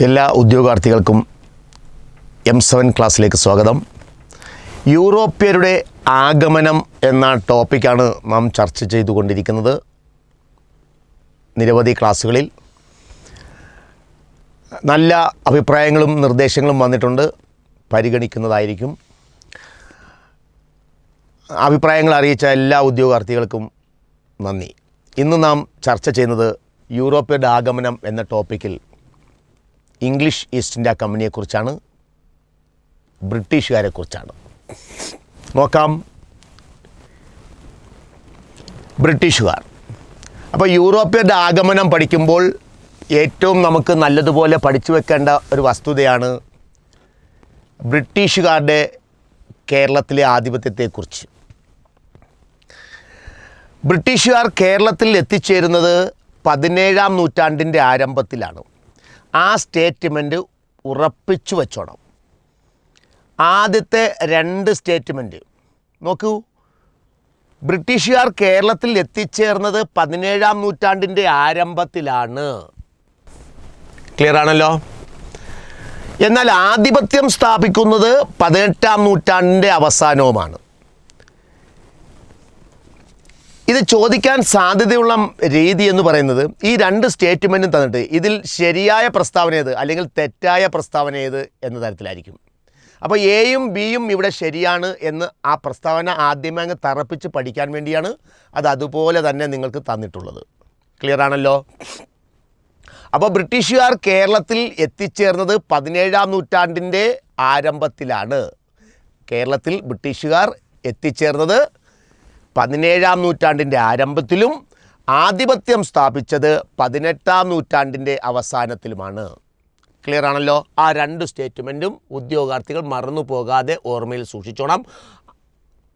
എല്ലാ ഉദ്യോഗാർത്ഥികൾക്കും M7 ക്ലാസ്സിലേക്ക് സ്വാഗതം. യൂറോപ്യരുടെ ആഗമനം എന്ന ടോപ്പിക്കാണ് നാം ചർച്ച ചെയ്തുകൊണ്ടിരിക്കുന്നത്. നിരവധി ക്ലാസ്സുകളിൽ നല്ല അഭിപ്രായങ്ങളും നിർദ്ദേശങ്ങളും വന്നിട്ടുണ്ട്, പരിഗണിക്കുന്നതായിരിക്കും. അഭിപ്രായങ്ങൾ അറിയിച്ച എല്ലാ ഉദ്യോഗാർത്ഥികൾക്കും നന്ദി. ഇന്ന് നാം ചർച്ച ചെയ്യുന്നത് യൂറോപ്യരുടെ ആഗമനം എന്ന ടോപ്പിക്കിൽ ഇംഗ്ലീഷ് ഈസ്റ്റ് ഇന്ത്യ കമ്പനിയെക്കുറിച്ചാണ്, ബ്രിട്ടീഷുകാരെക്കുറിച്ചാണ്. നോക്കാം. ബ്രിട്ടീഷുകാർ. അപ്പോൾ യൂറോപ്യരുടെ ആഗമനം പഠിക്കുമ്പോൾ ഏറ്റവും നമുക്ക് നല്ലതുപോലെ പഠിച്ചു വെക്കേണ്ട ഒരു വസ്തുതയാണ് ബ്രിട്ടീഷുകാരുടെ കേരളത്തിലെ ആധിപത്യത്തെക്കുറിച്ച്. ബ്രിട്ടീഷുകാർ കേരളത്തിൽ എത്തിച്ചേരുന്നത് 17-ാം നൂറ്റാണ്ടിൻ്റെ ആരംഭത്തിലാണ്. ആ സ്റ്റേറ്റ്മെൻറ്റ് ഉറപ്പിച്ചു വച്ചോണം. ആദ്യത്തെ 2 സ്റ്റേറ്റ്മെൻറ്റ് നോക്കൂ. ബ്രിട്ടീഷുകാർ കേരളത്തിൽ എത്തിച്ചേർന്നത് 17-ാം നൂറ്റാണ്ടിൻ്റെ ആരംഭത്തിലാണ്. ക്ലിയർ ആണല്ലോ? എന്നാൽ ആധിപത്യം സ്ഥാപിക്കുന്നത് 18-ാം നൂറ്റാണ്ടിൻ്റെ അവസാനവുമാണ്. ഇത് ചോദിക്കാൻ സാധ്യതയുള്ള രീതി എന്ന് പറയുന്നത് ഈ 2 സ്റ്റേറ്റ്മെൻറ്റും തന്നിട്ട് ഇതിൽ ശരിയായ പ്രസ്താവന ഏത് അല്ലെങ്കിൽ തെറ്റായ പ്രസ്താവന ഏത് എന്ന തരത്തിലായിരിക്കും. അപ്പോൾ എയും ബിയും ഇവിടെ ശരിയാണ് എന്ന് ആ പ്രസ്താവന ആദ്യമേ അങ്ങ് തറപ്പിച്ച് പഠിക്കാൻ വേണ്ടിയാണ് അത് അതുപോലെ തന്നെ നിങ്ങൾക്ക് തന്നിട്ടുള്ളത്. ക്ലിയർ ആണല്ലോ? അപ്പോൾ ബ്രിട്ടീഷുകാർ കേരളത്തിൽ എത്തിച്ചേർന്നത് 17-ാം നൂറ്റാണ്ടിൻ്റെ ആരംഭത്തിലാണ്. കേരളത്തിൽ ബ്രിട്ടീഷുകാർ എത്തിച്ചേർന്നത് 17-ാം നൂറ്റാണ്ടിൻ്റെ ആരംഭത്തിലും ആധിപത്യം സ്ഥാപിച്ചത് 18-ാം നൂറ്റാണ്ടിൻ്റെ അവസാനത്തിലുമാണ്. ക്ലിയർ ആണല്ലോ? ആ 2 സ്റ്റേറ്റ്മെൻറ്റും ഉദ്യോഗാർത്ഥികൾ മറന്നു പോകാതെ ഓർമ്മയിൽ സൂക്ഷിച്ചോണം.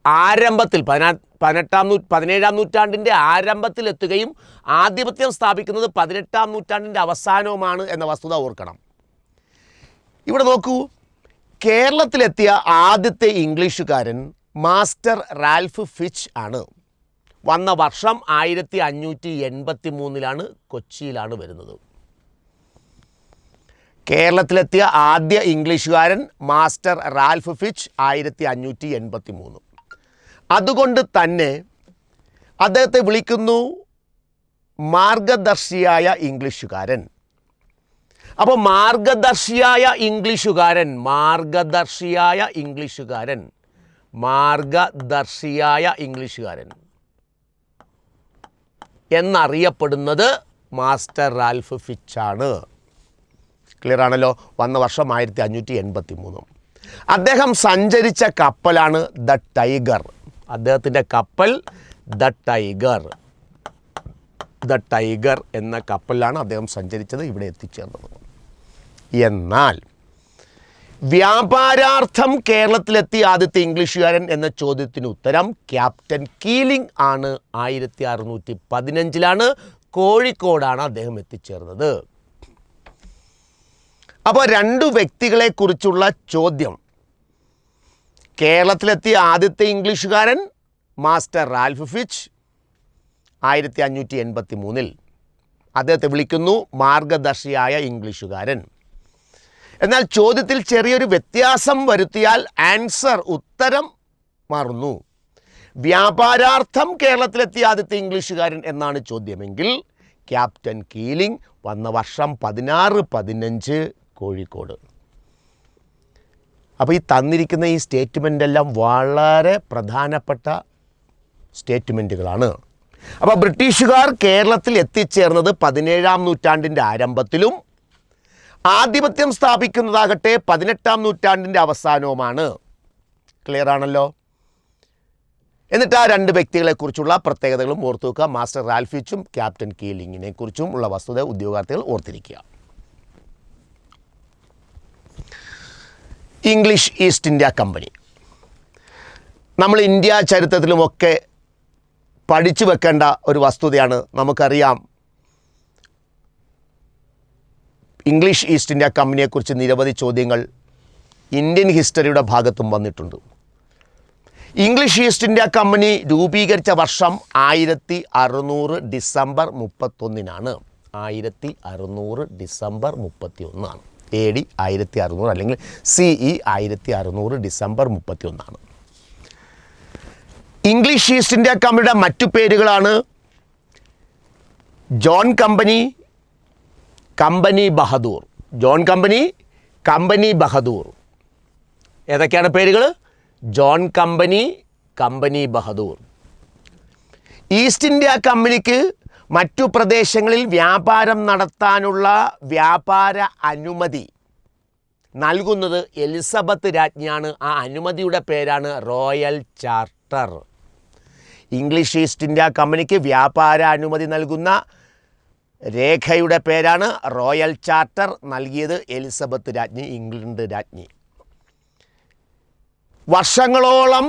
ആരംഭത്തിൽ 17-ാം നൂറ്റാണ്ടിൻ്റെ ആരംഭത്തിൽ എത്തുകയും ആധിപത്യം സ്ഥാപിക്കുന്നത് 18-ാം നൂറ്റാണ്ടിൻ്റെ അവസാനവുമാണ് എന്ന വസ്തുത ഓർക്കണം. ഇവിടെ നോക്കൂ. കേരളത്തിലെത്തിയ ആദ്യത്തെ ഇംഗ്ലീഷുകാരൻ മാസ്റ്റർ റാൽഫ് ഫിച്ച് ആണ്. വന്ന വർഷം 1583 കൊച്ചിയിലാണ് വരുന്നത്. കേരളത്തിലെത്തിയ ആദ്യ ഇംഗ്ലീഷുകാരൻ മാസ്റ്റർ റാൽഫ് ഫിച്ച് 1583. അതുകൊണ്ട് തന്നെ അദ്ദേഹത്തെ വിളിക്കുന്നു മാർഗദർശിയായ ഇംഗ്ലീഷുകാരൻ. അപ്പോൾ മാർഗദർശിയായ ഇംഗ്ലീഷുകാരൻ എന്നറിയപ്പെടുന്നത് മാസ്റ്റർ റാൽഫ് ഫിച്ചാണ്. ക്ലിയർ ആണല്ലോ? വന്ന വർഷം 1583. അദ്ദേഹം സഞ്ചരിച്ച കപ്പലാണ് ദ ടൈഗർ. അദ്ദേഹത്തിൻ്റെ കപ്പൽ ദ ടൈഗർ എന്ന കപ്പലിലാണ് അദ്ദേഹം സഞ്ചരിച്ചത്, ഇവിടെ എത്തിച്ചേർന്നത്. എന്നാൽ വ്യാപാരാർത്ഥം കേരളത്തിലെത്തിയ ആദ്യത്തെ ഇംഗ്ലീഷുകാരൻ എന്ന ചോദ്യത്തിന് ഉത്തരം ക്യാപ്റ്റൻ കീലിംഗ് ആണ്. 1615 കോഴിക്കോടാണ് അദ്ദേഹം എത്തിച്ചേർന്നത്. അപ്പോൾ 2 വ്യക്തികളെക്കുറിച്ചുള്ള ചോദ്യം. കേരളത്തിലെത്തിയ ആദ്യത്തെ ഇംഗ്ലീഷുകാരൻ മാസ്റ്റർ റാൽഫ് ഫിച്ച് 1583. അദ്ദേഹത്തെ വിളിക്കുന്നു മാർഗദർശിയായ ഇംഗ്ലീഷുകാരൻ. എന്നാൽ ചോദ്യത്തിൽ ചെറിയൊരു വ്യത്യാസം വരുത്തിയാൽ ഉത്തരം മാറുന്നു. വ്യാപാരാർത്ഥം കേരളത്തിലെത്തിയ ആദ്യത്തെ ഇംഗ്ലീഷുകാരൻ എന്നാണ് ചോദ്യമെങ്കിൽ ക്യാപ്റ്റൻ കീലിംഗ് വന്ന വർഷം 1615 കോഴിക്കോട്. അപ്പോൾ ഈ തന്നിരിക്കുന്ന ഈ സ്റ്റേറ്റ്മെൻ്റെല്ലാം വളരെ പ്രധാനപ്പെട്ട സ്റ്റേറ്റ്മെൻറ്റുകളാണ്. അപ്പോൾ ബ്രിട്ടീഷുകാർ കേരളത്തിൽ എത്തിച്ചേർന്നത് 17-ാം നൂറ്റാണ്ടിൻ്റെ ആരംഭത്തിലും ആധിപത്യം സ്ഥാപിക്കുന്നതാകട്ടെ 18-ാം നൂറ്റാണ്ടിൻ്റെ അവസാനവുമാണ്. ക്ലിയർ ആണല്ലോ? എന്നിട്ട് ആ 2 വ്യക്തികളെക്കുറിച്ചുള്ള പ്രത്യേകതകളും ഓർത്തു വെക്കുക. മാസ്റ്റർ റാൽഫ് ഫിച്ചും ക്യാപ്റ്റൻ കീലിംഗിനെ കുറിച്ചും ഉള്ള വസ്തുത ഉദ്യോഗാർത്ഥികൾ ഓർത്തിരിക്കുക. ഇംഗ്ലീഷ് ഈസ്റ്റ് ഇന്ത്യ കമ്പനി നമ്മൾ ഇന്ത്യ ചരിത്രത്തിലുമൊക്കെ പഠിച്ചു വെക്കേണ്ട ഒരു വസ്തുതയാണ്. നമുക്കറിയാം, ഇംഗ്ലീഷ് ഈസ്റ്റ് ഇന്ത്യ കമ്പനിയെക്കുറിച്ച് നിരവധി ചോദ്യങ്ങൾ ഇന്ത്യൻ ഹിസ്റ്ററിയുടെ ഭാഗത്തും വന്നിട്ടുണ്ട്. ഇംഗ്ലീഷ് ഈസ്റ്റ് ഇന്ത്യ കമ്പനി രൂപീകരിച്ച വർഷം 1600 ഡിസംബർ 31. 1600 ഡിസംബർ 31. AD 1600 അല്ലെങ്കിൽ CE 1600 December 31. English East India കമ്പനിയുടെ മറ്റു പേരുകളാണ് John company, company Bahadur. John company, company Bahadur. ഏതൊക്കെയാണ് പേരുകൾ? John company, company Bahadur. East India കമ്പനിക്ക് മറ്റു പ്രദേശങ്ങളിൽ വ്യാപാരം നടത്താനുള്ള വ്യാപാര അനുമതി നൽകുന്നത് എലിസബത്ത് രാജ്ഞിയാണ്. ആ അനുമതിയുടെ പേരാണ് royal charter. English East India കമ്പനിക്ക് വ്യാപാര അനുമതി നൽകുന്ന രേഖയുടെ പേരാണ് റോയൽ ചാർട്ടർ. നൽകിയത് എലിസബത്ത് രാജ്ഞി, ഇംഗ്ലണ്ട് രാജ്ഞി. വർഷങ്ങളോളം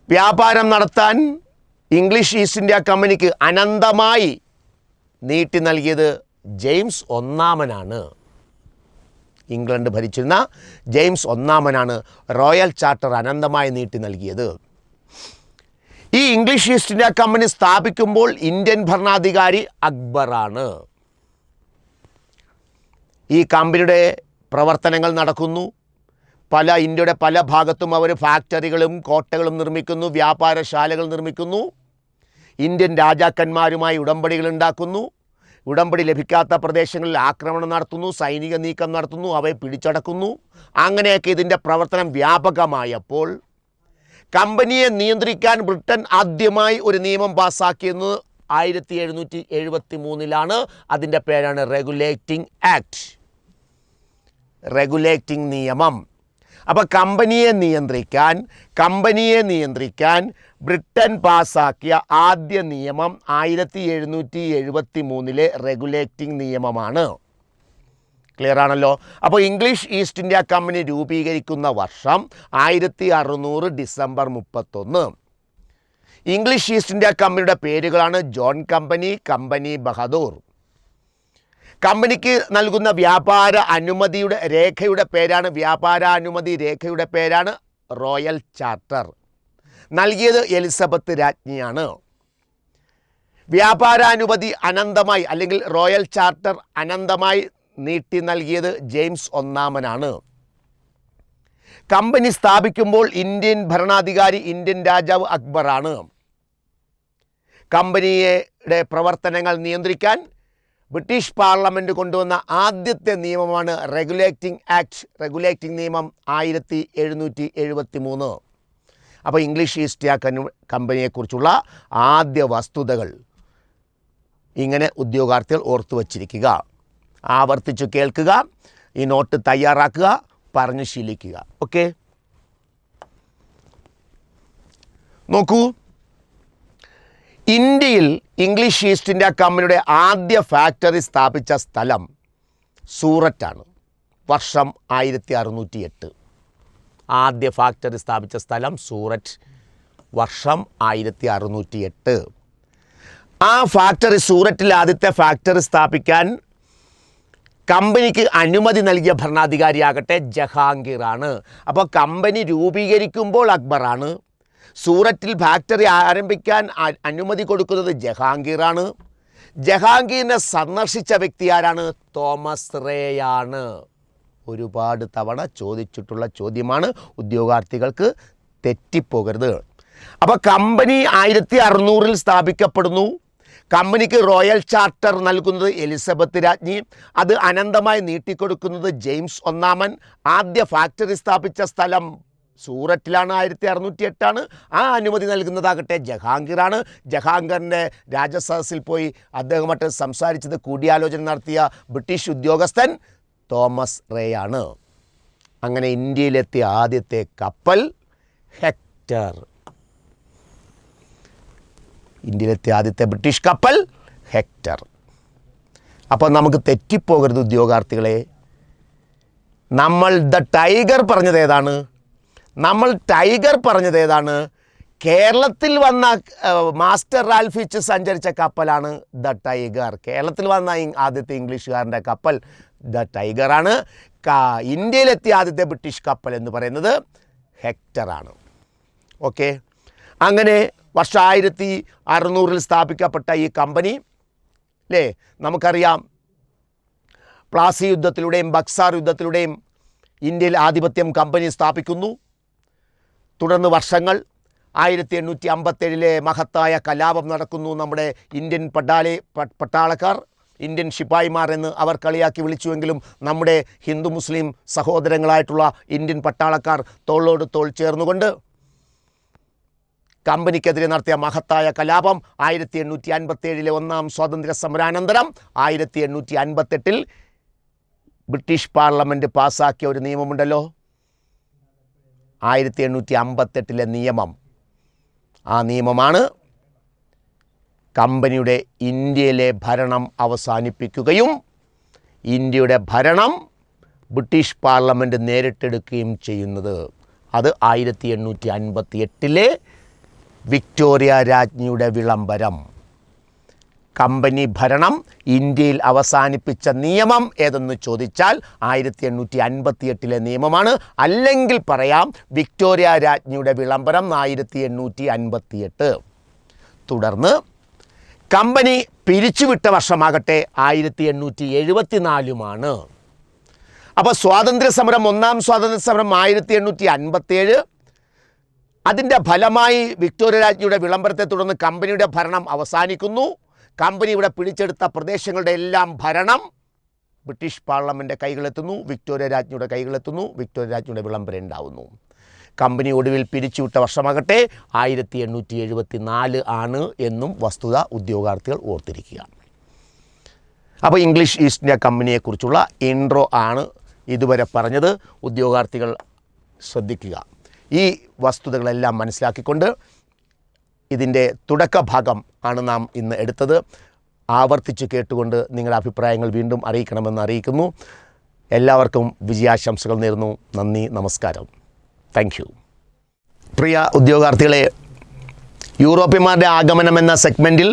വ്യാപാരം നടത്താൻ ഇംഗ്ലീഷ് ഈസ്റ്റ് ഇന്ത്യ കമ്പനിക്ക് അനന്തമായി നീട്ടി നൽകിയത് ജെയിംസ് ഒന്നാമനാണ്. ഇംഗ്ലണ്ട് ഭരിച്ചിരുന്ന ജെയിംസ് ഒന്നാമനാണ് റോയൽ ചാർട്ടർ അനന്തമായി നീട്ടി നൽകിയത്. ഈ ഇംഗ്ലീഷ് ഈസ്റ്റ് ഇന്ത്യ കമ്പനി സ്ഥാപിക്കുമ്പോൾ ഇന്ത്യൻ ഭരണാധികാരി അക്ബറാണ്. ഈ കമ്പനിയുടെ പ്രവർത്തനങ്ങൾ നടക്കുന്നു. ഇന്ത്യയുടെ പല ഭാഗത്തും അവർ ഫാക്ടറികളും കോട്ടകളും നിർമ്മിക്കുന്നു, വ്യാപാരശാലകൾ നിർമ്മിക്കുന്നു. ഇന്ത്യൻ രാജാക്കന്മാരുമായി ഉടമ്പടികൾ ഉണ്ടാക്കുന്നു. ഉടമ്പടി ലഭിക്കാത്ത പ്രദേശങ്ങളിൽ ആക്രമണം നടത്തുന്നു, സൈനിക നീക്കം നടത്തുന്നു, അവയെ പിടിച്ചടക്കുന്നു. അങ്ങനെയൊക്കെ ഇതിൻ്റെ പ്രവർത്തനം വ്യാപകമായപ്പോൾ കമ്പനിയെ നിയന്ത്രിക്കാൻ ബ്രിട്ടൻ ആദ്യമായി ഒരു നിയമം പാസ്സാക്കിയത് 1773 അതിൻ്റെ പേരാണ് റെഗുലേറ്റിംഗ് ആക്ട്, റെഗുലേറ്റിംഗ് നിയമം. അപ്പോൾ കമ്പനിയെ നിയന്ത്രിക്കാൻ ബ്രിട്ടൻ പാസ്സാക്കിയ ആദ്യ നിയമം 1773 റെഗുലേറ്റിംഗ് നിയമമാണ്. ക്ലിയർ ആണല്ലോ? അപ്പോൾ ഇംഗ്ലീഷ് ഈസ്റ്റ് ഇന്ത്യ കമ്പനി രൂപീകരിക്കുന്ന വർഷം 1600 ഡിസംബർ 31. ഇംഗ്ലീഷ് ഈസ്റ്റ് ഇന്ത്യ കമ്പനിയുടെ പേരുകളാണ് ജോൺ കമ്പനി, കമ്പനി ബഹദൂർ. കമ്പനിക്ക് നൽകുന്ന വ്യാപാര അനുമതിയുടെ രേഖയുടെ പേരാണ് റോയൽ ചാർട്ടർ. നൽകിയത് എലിസബത്ത് രാജ്ഞിയാണ്. വ്യാപാരാനുമതി അനന്തമായി അല്ലെങ്കിൽ റോയൽ ചാർട്ടർ അനന്തമായി നീട്ടി നൽകിയത് ജെയിംസ് ഒന്നാമനാണ്. കമ്പനി സ്ഥാപിക്കുമ്പോൾ ഇന്ത്യൻ ഭരണാധികാരി ഇന്ത്യൻ രാജാവ് അക്ബറാണ്. കമ്പനിയുടെ പ്രവർത്തനങ്ങൾ നിയന്ത്രിക്കാൻ ബ്രിട്ടീഷ് പാർലമെൻറ്റ് കൊണ്ടുവന്ന ആദ്യത്തെ നിയമമാണ് റെഗുലേറ്റിംഗ് ആക്ട്, റെഗുലേറ്റിംഗ് നിയമം 1773. അപ്പോൾ ഇംഗ്ലീഷ് ഈസ്റ്റ് ഇന്ത്യ കമ്പനിയെക്കുറിച്ചുള്ള ആദ്യ വസ്തുതകൾ ഇങ്ങനെ ഉദ്യോഗാർത്ഥികൾ ഓർത്തു വച്ചിരിക്കുക, ആവർത്തിച്ച് കേൾക്കുക, ഈ നോട്ട് തയ്യാറാക്കുക, പറഞ്ഞു ശീലിക്കുക. ഓക്കെ, നോക്കൂ. ഇന്ത്യയിൽ ഇംഗ്ലീഷ് ഈസ്റ്റ് ഇന്ത്യ കമ്പനിയുടെ ആദ്യ ഫാക്ടറി സ്ഥാപിച്ച സ്ഥലം സൂററ്റാണ്. വർഷം 1608. ആദ്യ ഫാക്ടറി സ്ഥാപിച്ച സ്ഥലം സൂററ്റ്, വർഷം 1608. ആ ഫാക്ടറി സൂററ്റിൽ ആദ്യത്തെ ഫാക്ടറി സ്ഥാപിക്കാൻ കമ്പനിക്ക് അനുമതി നൽകിയ ഭരണാധികാരിയാകട്ടെ ജഹാംഗീറാണ്. അപ്പോൾ കമ്പനി രൂപീകരിക്കുമ്പോൾ അക്ബറാണ്, സൂററ്റിൽ ഫാക്ടറി ആരംഭിക്കാൻ അനുമതി കൊടുക്കുന്നത് ജഹാംഗീറാണ്. ജഹാംഗീറിനെ സന്ദർശിച്ച വ്യക്തി ആരാണ്? തോമസ് റേയാണ്. ഒരുപാട് തവണ ചോദിച്ചിട്ടുള്ള ചോദ്യമാണ്, ഉദ്യോഗാർത്ഥികൾക്ക് തെറ്റിപ്പോകരുത്. അപ്പോൾ കമ്പനി 1600 സ്ഥാപിക്കപ്പെടുന്നു. കമ്പനിക്ക് റോയൽ ചാർട്ടർ നൽകുന്നത് എലിസബത്ത് രാജ്ഞി, അത് അനന്തമായി നീട്ടിക്കൊടുക്കുന്നത് ജെയിംസ് ഒന്നാമൻ. ആദ്യ ഫാക്ടറി സ്ഥാപിച്ച സ്ഥലം സൂററ്റിലാണ്, 1608. ആ അനുമതി നൽകുന്നതാകട്ടെ ജഹാംഗീറാണ്. ജഹാംഗീറിൻ്റെ രാജസദസ്സിൽ പോയി അദ്ദേഹമായിട്ട് സംസാരിച്ചത്, കൂടിയാലോചന നടത്തിയ ബ്രിട്ടീഷ് ഉദ്യോഗസ്ഥൻ തോമസ് റേയാണ്. അങ്ങനെ ഇന്ത്യയിലെത്തിയ ആദ്യത്തെ കപ്പൽ ഹെക്ടർ. ഇന്ത്യയിലെത്തിയ ആദ്യത്തെ ബ്രിട്ടീഷ് കപ്പൽ ഹെക്ടർ. അപ്പോൾ നമുക്ക് തെറ്റിപ്പോകരുത് ഉദ്യോഗാർത്ഥികളെ. നമ്മൾ ടൈഗർ പറഞ്ഞത് ഏതാണ്? കേരളത്തിൽ വന്ന മാസ്റ്റർ റാൽഫ് ഫിച്ച് സഞ്ചരിച്ച കപ്പലാണ് ദ ടൈഗർ. കേരളത്തിൽ വന്ന ആദ്യത്തെ ഇംഗ്ലീഷുകാരൻ്റെ കപ്പൽ ദ ടൈഗറാണ്. ഇന്ത്യയിലെത്തിയ ആദ്യത്തെ ബ്രിട്ടീഷ് കപ്പൽ എന്ന് പറയുന്നത് ഹെക്ടറാണ്. ഓക്കെ, അങ്ങനെ വർഷം 1600 സ്ഥാപിക്കപ്പെട്ട ഈ കമ്പനി അല്ലേ, നമുക്കറിയാം പ്ലാസി യുദ്ധത്തിലൂടെയും ബക്സാർ യുദ്ധത്തിലൂടെയും ഇന്ത്യയിൽ ആധിപത്യം കമ്പനി സ്ഥാപിക്കുന്നു. തുടർന്ന് വർഷങ്ങൾ 1857 മഹത്തായ കലാപം നടക്കുന്നു. നമ്മുടെ ഇന്ത്യൻ പട്ടാളക്കാർ, ഇന്ത്യൻ ശിപ്പായിമാർ എന്ന് അവർ കളിയാക്കി വിളിച്ചുവെങ്കിലും നമ്മുടെ ഹിന്ദു മുസ്ലിം സഹോദരങ്ങളായിട്ടുള്ള ഇന്ത്യൻ പട്ടാളക്കാർ തോളോട് തോൾ ചേർന്നുകൊണ്ട് കമ്പനിക്കെതിരെ നടത്തിയ മഹത്തായ കലാപം 1857 ഒന്നാം സ്വാതന്ത്ര്യ സമരാനന്തരം 1858 ബ്രിട്ടീഷ് പാർലമെൻറ്റ് പാസ്സാക്കിയ ഒരു നിയമമുണ്ടല്ലോ, 1858 നിയമം. ആ നിയമമാണ് കമ്പനിയുടെ ഇന്ത്യയിലെ ഭരണം അവസാനിപ്പിക്കുകയും ഇന്ത്യയുടെ ഭരണം ബ്രിട്ടീഷ് പാർലമെൻറ്റ് നേരിട്ടെടുക്കുകയും ചെയ്യുന്നത്. അത് 1858 വിക്ടോറിയ രാജ്ഞിയുടെ വിളംബരം. കമ്പനി ഭരണം ഇന്ത്യയിൽ അവസാനിപ്പിച്ച നിയമം ഏതെന്ന് ചോദിച്ചാൽ 1858 നിയമമാണ്. അല്ലെങ്കിൽ പറയാം വിക്ടോറിയ രാജ്ഞിയുടെ വിളംബരം 1858. തുടർന്ന് കമ്പനി പിരിച്ചുവിട്ട വർഷമാകട്ടെ 1874. അപ്പോൾ സ്വാതന്ത്ര്യ സമരം, ഒന്നാം സ്വാതന്ത്ര്യ സമരം 1857. അതിൻ്റെ ഫലമായി വിക്ടോറിയ രാജ്ഞിയുടെ വിളംബരത്തെ തുടർന്ന് കമ്പനിയുടെ ഭരണം അവസാനിക്കുന്നു. കമ്പനി ഇവിടെ പിടിച്ചെടുത്ത പ്രദേശങ്ങളുടെ എല്ലാം ഭരണം ബ്രിട്ടീഷ് പാർലമെൻറ്റിൻ്റെ കൈകളെത്തുന്നു, വിക്ടോറിയ രാജ്ഞിയുടെ കൈകളെത്തുന്നു. വിക്ടോറിയ രാജ്ഞിയുടെ വിളംബരം ഉണ്ടാവുന്നു. കമ്പനി ഒടുവിൽ പിരിച്ചുവിട്ട വർഷമാകട്ടെ 1874 ആണ് എന്നും വസ്തുത ഉദ്യോഗാർത്ഥികൾ ഓർത്തിരിക്കുക. അപ്പോൾ ഇംഗ്ലീഷ് ഈസ്റ്റ് ഇന്ത്യ കമ്പനിയെക്കുറിച്ചുള്ള ഇൻട്രോ ആണ് ഇതുവരെ പറഞ്ഞത്. ഉദ്യോഗാർത്ഥികൾ ശ്രദ്ധിക്കുക. ഈ വസ്തുതകളെല്ലാം മനസ്സിലാക്കിക്കൊണ്ട് ഇതിൻ്റെ തുടക്ക ഭാഗം ആണ് നാം ഇന്ന് എടുത്തത്. ആവർത്തിച്ച് കേട്ടുകൊണ്ട് നിങ്ങളുടെ അഭിപ്രായങ്ങൾ വീണ്ടും അറിയിക്കണമെന്ന് അറിയിക്കുന്നു. എല്ലാവർക്കും വിജയാശംസകൾ നേരുന്നു. നന്ദി, നമസ്കാരം. Thank you. പ്രിയ ഉദ്യോഗാർത്ഥികളെ, യൂറോപ്യന്മാരുടെ ആഗമനം എന്ന സെഗ്മെൻറ്റിൽ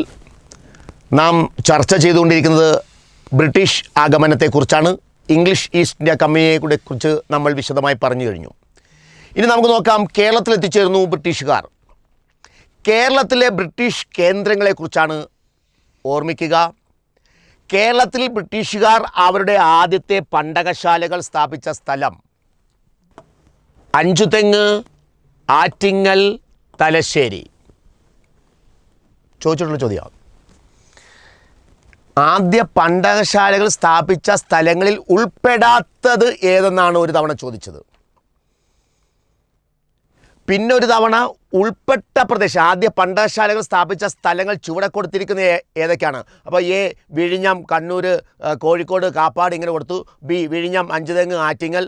നാം ചർച്ച ചെയ്തുകൊണ്ടിരിക്കുന്നത് ബ്രിട്ടീഷ് ആഗമനത്തെക്കുറിച്ചാണ്. ഇംഗ്ലീഷ് ഈസ്റ്റ് ഇന്ത്യ കമ്പനിയെക്കുറിച്ച് നമ്മൾ വിശദമായി പറഞ്ഞു കഴിഞ്ഞു. ഇനി നമുക്ക് നോക്കാം, കേരളത്തിൽ എത്തിച്ചേർന്നു ബ്രിട്ടീഷുകാർ. കേരളത്തിലെ ബ്രിട്ടീഷ് കേന്ദ്രങ്ങളെക്കുറിച്ചാണ് ഓർമ്മിക്കുക. കേരളത്തിൽ ബ്രിട്ടീഷുകാർ അവരുടെ ആദ്യത്തെ പണ്ടകശാലകൾ സ്ഥാപിച്ച സ്ഥലം അഞ്ചുതെങ്ങ്, ആറ്റിങ്ങൽ, തലശ്ശേരി. ചോദിച്ചിട്ടുള്ള ചോദ്യം, ആദ്യ പണ്ടകശാലകൾ സ്ഥാപിച്ച സ്ഥലങ്ങളിൽ ഉൾപ്പെടാത്തത് ഏതെന്നാണ് ഒരു തവണ ചോദിച്ചത്. പിന്നെ ഒരു തവണ ഉൾപ്പെട്ട പ്രദേശം, ആദ്യ പണ്ടകശാലകൾ സ്ഥാപിച്ച സ്ഥലങ്ങൾ ചുവടെ കൊടുത്തിരിക്കുന്ന ഏതൊക്കെയാണ്? അപ്പോൾ എ വിഴിഞ്ഞം, കണ്ണൂർ, കോഴിക്കോട്, കാപ്പാട് ഇങ്ങനെ കൊടുത്തു. ബി വിഴിഞ്ഞം, അഞ്ചുതെങ്ങ്, ആറ്റിങ്ങൽ.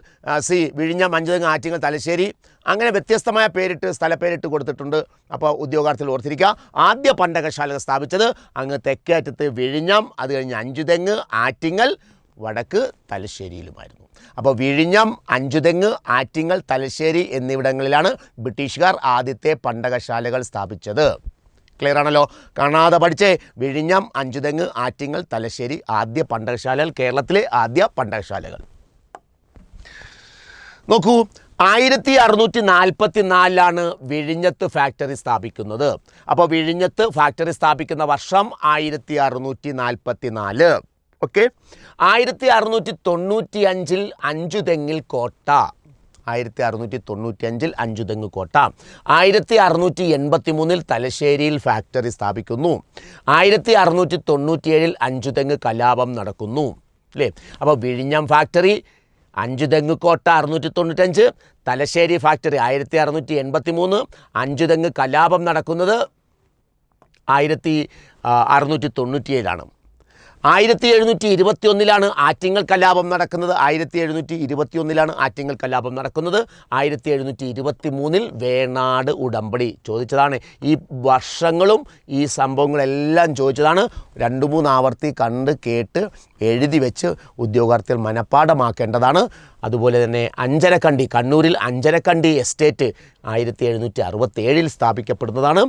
സി വിഴിഞ്ഞം, അഞ്ചുതെങ്ങ്, ആറ്റിങ്ങൽ, തലശ്ശേരി. അങ്ങനെ വ്യത്യസ്തമായ പേരിട്ട്, സ്ഥലപ്പേരിട്ട് കൊടുത്തിട്ടുണ്ട്. അപ്പോൾ ഉദ്യോഗാർത്ഥികൾ ഓർത്തിരിക്കുക, ആദ്യ പണ്ടകശാലകൾ സ്ഥാപിച്ചത് അങ്ങ് തെക്കേ അറ്റത്ത് വിഴിഞ്ഞം, അത് കഴിഞ്ഞ് അഞ്ചുതെങ്ങ്, ആറ്റിങ്ങൽ, വടക്ക് തലശ്ശേരിയിലുമായിരുന്നു. അപ്പോൾ വിഴിഞ്ഞം, അഞ്ചുതെങ്ങ്, ആറ്റിങ്ങൽ, തലശ്ശേരി എന്നിവിടങ്ങളിലാണ് ബ്രിട്ടീഷുകാർ ആദ്യത്തെ പണ്ടകശാലകൾ സ്ഥാപിച്ചത്. ക്ലിയർ ആണല്ലോ? കാണാതെ പഠിച്ചേ. വിഴിഞ്ഞം, അഞ്ചുതെങ്ങ്, ആറ്റിങ്ങൽ, തലശ്ശേരി ആദ്യ പണ്ടകശാലകൾ, കേരളത്തിലെ ആദ്യ പണ്ടകശാലകൾ. നോക്കൂ, 1644 വിഴിഞ്ഞത്ത് ഫാക്ടറി സ്ഥാപിക്കുന്നത്. അപ്പോൾ വിഴിഞ്ഞത്ത് ഫാക്ടറി സ്ഥാപിക്കുന്ന വർഷം 1644. ഓക്കെ. 1695 അഞ്ചുതെങ്ങിൽ കോട്ട. 1695 അഞ്ചുതെങ്ങ് കോട്ട. 1683 തലശ്ശേരിയിൽ ഫാക്ടറി സ്ഥാപിക്കുന്നു. 1697 അഞ്ചുതെങ്ങ് കലാപം നടക്കുന്നു. അല്ലേ? അപ്പോൾ വിഴിഞ്ഞം ഫാക്ടറി, അഞ്ചുതെങ്ങ് കോട്ട 695, തലശ്ശേരി ഫാക്ടറി 1683, അഞ്ചുതെങ്ങ് കലാപം നടക്കുന്നത് 1697. 1721 ആറ്റിങ്ങൽ കലാപം നടക്കുന്നത്. 1721 ആറ്റിങ്ങൽ കലാപം നടക്കുന്നത്. 1723 വേണാട് ഉടമ്പടി. ചോദിച്ചതാണ്. ഈ വർഷങ്ങളും ഈ സംഭവങ്ങളെല്ലാം ചോദിച്ചതാണ്. 2-3 ആവർത്തി കണ്ട് കേട്ട് എഴുതി വെച്ച് ഉദ്യോഗാർത്ഥികൾ മനഃപ്പാഠമാക്കേണ്ടതാണ്. അതുപോലെ തന്നെ അഞ്ചരക്കണ്ടി, കണ്ണൂരിൽ അഞ്ചരക്കണ്ടി എസ്റ്റേറ്റ് 1767 സ്ഥാപിക്കപ്പെടുന്നതാണ്.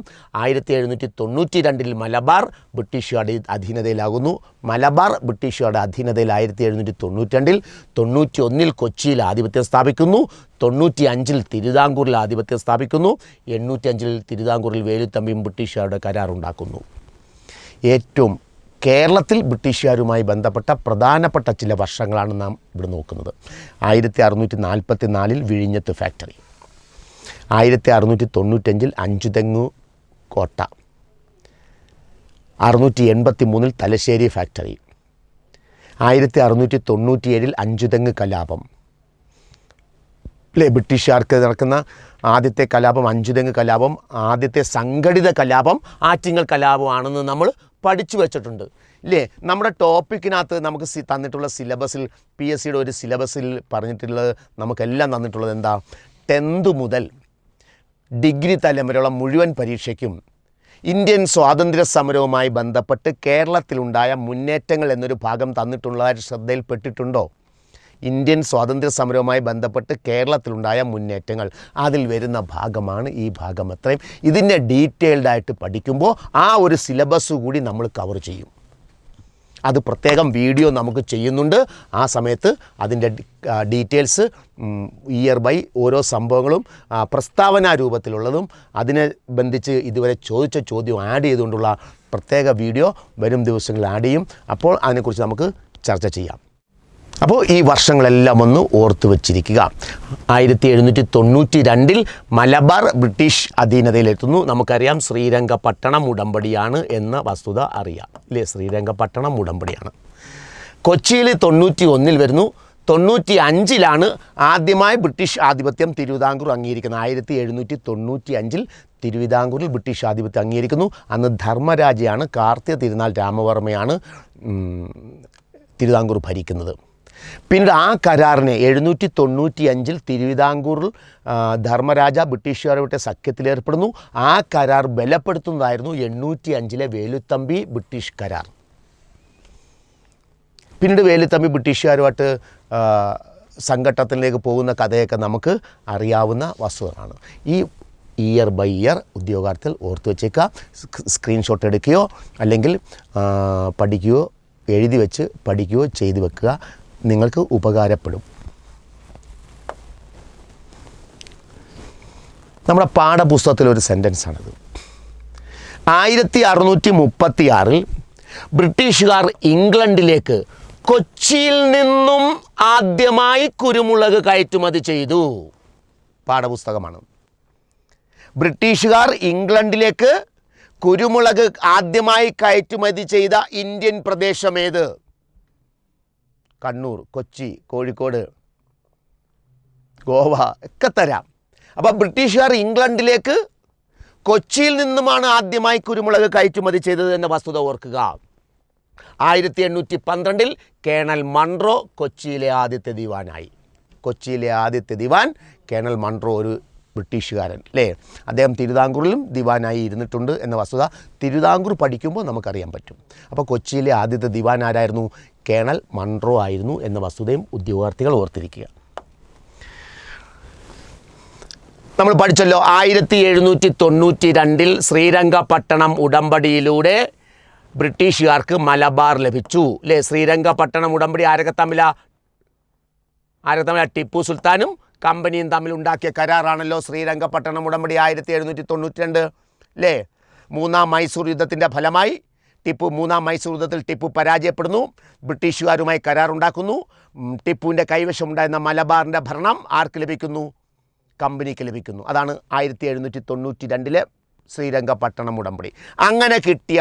1792 മലബാർ ബ്രിട്ടീഷുകാരുടെ അധീനതയിലാകുന്നു. മലബാർ ബ്രിട്ടീഷുകാരുടെ അധീനതയിൽ 1792. 91 കൊച്ചിയിൽ ആധിപത്യം സ്ഥാപിക്കുന്നു. 95 തിരുവിതാംകൂറിൽ ആധിപത്യം സ്ഥാപിക്കുന്നു. 85 തിരുവിതാംകൂറിൽ വേലുത്തമ്പിയും ബ്രിട്ടീഷുകാരുടെ കരാറുണ്ടാക്കുന്നു. ഏറ്റവും കേരളത്തിൽ ബ്രിട്ടീഷുകാരുമായി ബന്ധപ്പെട്ട പ്രധാനപ്പെട്ട ചില വർഷങ്ങളാണ് നാം ഇവിടെ നോക്കുന്നത്. 1644 വിഴിഞ്ഞത്ത് ഫാക്ടറി, 1695 അഞ്ചുതെങ്ങ് കോട്ട, 683 തലശ്ശേരി ഫാക്ടറി, 1697 അഞ്ചുതെങ്ങ് കലാപം. അല്ലേ, ബ്രിട്ടീഷുകാർക്ക് നടക്കുന്ന ആദ്യത്തെ കലാപം അഞ്ചുതെങ്ങ് കലാപം, ആദ്യത്തെ സംഘടിത കലാപം ആറ്റിങ്ങൽ കലാപമാണെന്ന് നമ്മൾ പഠിച്ചു വെച്ചിട്ടുണ്ട്. ഇല്ലേ, നമ്മുടെ ടോപ്പിക്കിനകത്ത് നമുക്ക് തന്നിട്ടുള്ള സിലബസിൽ PSCയുടെ ഒരു സിലബസിൽ പറഞ്ഞിട്ടുള്ളത് നമുക്കെല്ലാം തന്നിട്ടുള്ളത് എന്താ, 10th മുതൽ ഡിഗ്രി തലം വരെയുള്ള മുഴുവൻ പരീക്ഷയ്ക്കും ഇന്ത്യൻ സ്വാതന്ത്ര്യ സമരവുമായി ബന്ധപ്പെട്ട് കേരളത്തിലുണ്ടായ മുന്നേറ്റങ്ങൾ എന്നൊരു ഭാഗം തന്നിട്ടുള്ളതായിട്ട് ശ്രദ്ധയിൽപ്പെട്ടിട്ടുണ്ടോ? ഇന്ത്യൻ സ്വാതന്ത്ര്യ സമരവുമായി ബന്ധപ്പെട്ട് കേരളത്തിലുണ്ടായ മുന്നേറ്റങ്ങൾ, അതിൽ വരുന്ന ഭാഗമാണ് ഈ ഭാഗം. അത്രയും ഇതിനെ ഡീറ്റെയിൽഡായിട്ട് പഠിക്കുമ്പോൾ ആ ഒരു സിലബസ് കൂടി നമ്മൾ കവർ ചെയ്യും. അത് പ്രത്യേകം വീഡിയോ നമുക്ക് ചെയ്യുന്നുണ്ട്. ആ സമയത്ത് അതിൻ്റെ ഡീറ്റെയിൽസ് ഇയർ ബൈ ഓരോ സംഭവങ്ങളും പ്രസ്താവന രൂപത്തിലുള്ളതും അതിനെ ബന്ധിച്ച് ഇതുവരെ ചോദിച്ച ചോദ്യം ആഡ് ചെയ്തുകൊണ്ടുള്ള പ്രത്യേക വീഡിയോ വരും ദിവസങ്ങളിൽ ആഡ് ചെയ്യും. അപ്പോൾ അതിനെക്കുറിച്ച് നമുക്ക് ചർച്ച ചെയ്യാം. അപ്പോൾ ഈ വർഷങ്ങളെല്ലാം ഒന്ന് ഓർത്തു വച്ചിരിക്കുക. 1792 മലബാർ ബ്രിട്ടീഷ് അധീനതയിലെത്തുന്നു. നമുക്കറിയാം ശ്രീരംഗപട്ടണം ഉടമ്പടിയാണ് എന്ന വസ്തുത അറിയാം, അല്ലേ? ശ്രീരംഗപട്ടണം ഉടമ്പടിയാണ്. കൊച്ചിയിൽ 91 വരുന്നു. 95 ആദ്യമായി ബ്രിട്ടീഷ് ആധിപത്യം തിരുവിതാംകൂർ അംഗീകരിക്കുന്നത്. 1795 തിരുവിതാംകൂറിൽ ബ്രിട്ടീഷ് ആധിപത്യം അംഗീകരിക്കുന്നു. അന്ന് ധർമ്മരാജയാണ്, കാർത്തിക തിരുനാൾ രാമവർമ്മയാണ് തിരുവിതാംകൂർ ഭരിക്കുന്നത്. പിന്നീട് ആ കരാറിനെ 795 തിരുവിതാംകൂറിൽ ധർമ്മരാജ ബ്രിട്ടീഷുകാരുടെ സഖ്യത്തിലേർപ്പെടുന്നു. ആ കരാർ ബലപ്പെടുത്തുന്നതായിരുന്നു 805 വേലുത്തമ്പി ബ്രിട്ടീഷ് കരാർ. പിന്നീട് വേലുത്തമ്പി ബ്രിട്ടീഷുകാരുമായിട്ട് സംഘട്ടനത്തിലേക്ക് പോകുന്ന കഥയൊക്കെ നമുക്ക് അറിയാവുന്ന വസ്തുതകളാണ്. ഈ ഇയർ ബൈ ഇയർ ഉദ്യോഗാർത്ഥികൾ ഓർത്തു വച്ചേക്കുക. സ്ക്രീൻഷോട്ട് എടുക്കുകയോ അല്ലെങ്കിൽ പഠിക്കുകയോ എഴുതി വെച്ച് പഠിക്കുകയോ ചെയ്തു വെക്കുക, നിങ്ങൾക്ക് ഉപകാരപ്പെടും. നമ്മുടെ പാഠപുസ്തകത്തിലൊരു സെൻറ്റൻസാണിത്. 1636 ബ്രിട്ടീഷുകാർ ഇംഗ്ലണ്ടിലേക്ക് കൊച്ചിയിൽ നിന്നും ആദ്യമായി കുരുമുളക് കയറ്റുമതി ചെയ്തു. പാഠപുസ്തകമാണ്. ബ്രിട്ടീഷുകാർ ഇംഗ്ലണ്ടിലേക്ക് കുരുമുളക് ആദ്യമായി കയറ്റുമതി ചെയ്ത ഇന്ത്യൻ പ്രദേശമേത്? കണ്ണൂർ, കൊച്ചി, കോഴിക്കോട്, ഗോവ ഒക്കെ തരാം. അപ്പോൾ ബ്രിട്ടീഷുകാർ ഇംഗ്ലണ്ടിലേക്ക് കൊച്ചിയിൽ നിന്നുമാണ് ആദ്യമായി കുരുമുളക് കയറ്റുമതി ചെയ്തത് എന്ന വസ്തുത ഓർക്കുക. 1812 കേണൽ മൺറോ കൊച്ചിയിലെ ആദ്യത്തെ ദിവാനായി. കൊച്ചിയിലെ ആദ്യത്തെ ദിവാൻ കേണൽ മൺറോ, ഒരു ബ്രിട്ടീഷുകാരൻ, അല്ലേ? അദ്ദേഹം തിരുവിതാംകൂറിലും ദിവാനായി ഇരുന്നിട്ടുണ്ട് എന്ന വസ്തുത തിരുവിതാംകൂർ പഠിക്കുമ്പോൾ നമുക്കറിയാൻ പറ്റും. അപ്പോൾ കൊച്ചിയിലെ ആദ്യത്തെ ദിവാൻ ആരായിരുന്നു? കേണൽ മൺറോ ആയിരുന്നു എന്ന വസ്തുതയും ഉദ്യോഗാർത്ഥികൾ ഓർത്തിരിക്കുക. നമ്മൾ പഠിച്ചല്ലോ, 1792 ശ്രീരംഗപട്ടണം ഉടമ്പടിയിലൂടെ ബ്രിട്ടീഷുകാർക്ക് മലബാർ ലഭിച്ചു, അല്ലേ? ശ്രീരംഗപട്ടണം ഉടമ്പടി ആരൊക്കെ തമ്മിലാ? ടിപ്പു സുൽത്താനും കമ്പനിയും തമ്മിൽ ഉണ്ടാക്കിയ കരാറാണല്ലോ ശ്രീരംഗപട്ടണം ഉടമ്പടി 1792, അല്ലേ? മൂന്നാം മൈസൂർ യുദ്ധത്തിൻ്റെ ഫലമായി മൂന്നാം മൈസൂർ യുദ്ധത്തിൽ ടിപ്പു പരാജയപ്പെടുന്നു. ബ്രിട്ടീഷുകാരുമായി കരാറുണ്ടാക്കുന്നു. ടിപ്പുവിൻ്റെ കൈവശമുണ്ടായിരുന്ന മലബാറിൻ്റെ ഭരണം ആർക്ക് ലഭിക്കുന്നു? കമ്പനിക്ക് ലഭിക്കുന്നു. അതാണ് 1792 ശ്രീരംഗപട്ടണം ഉടമ്പടി. അങ്ങനെ കിട്ടിയ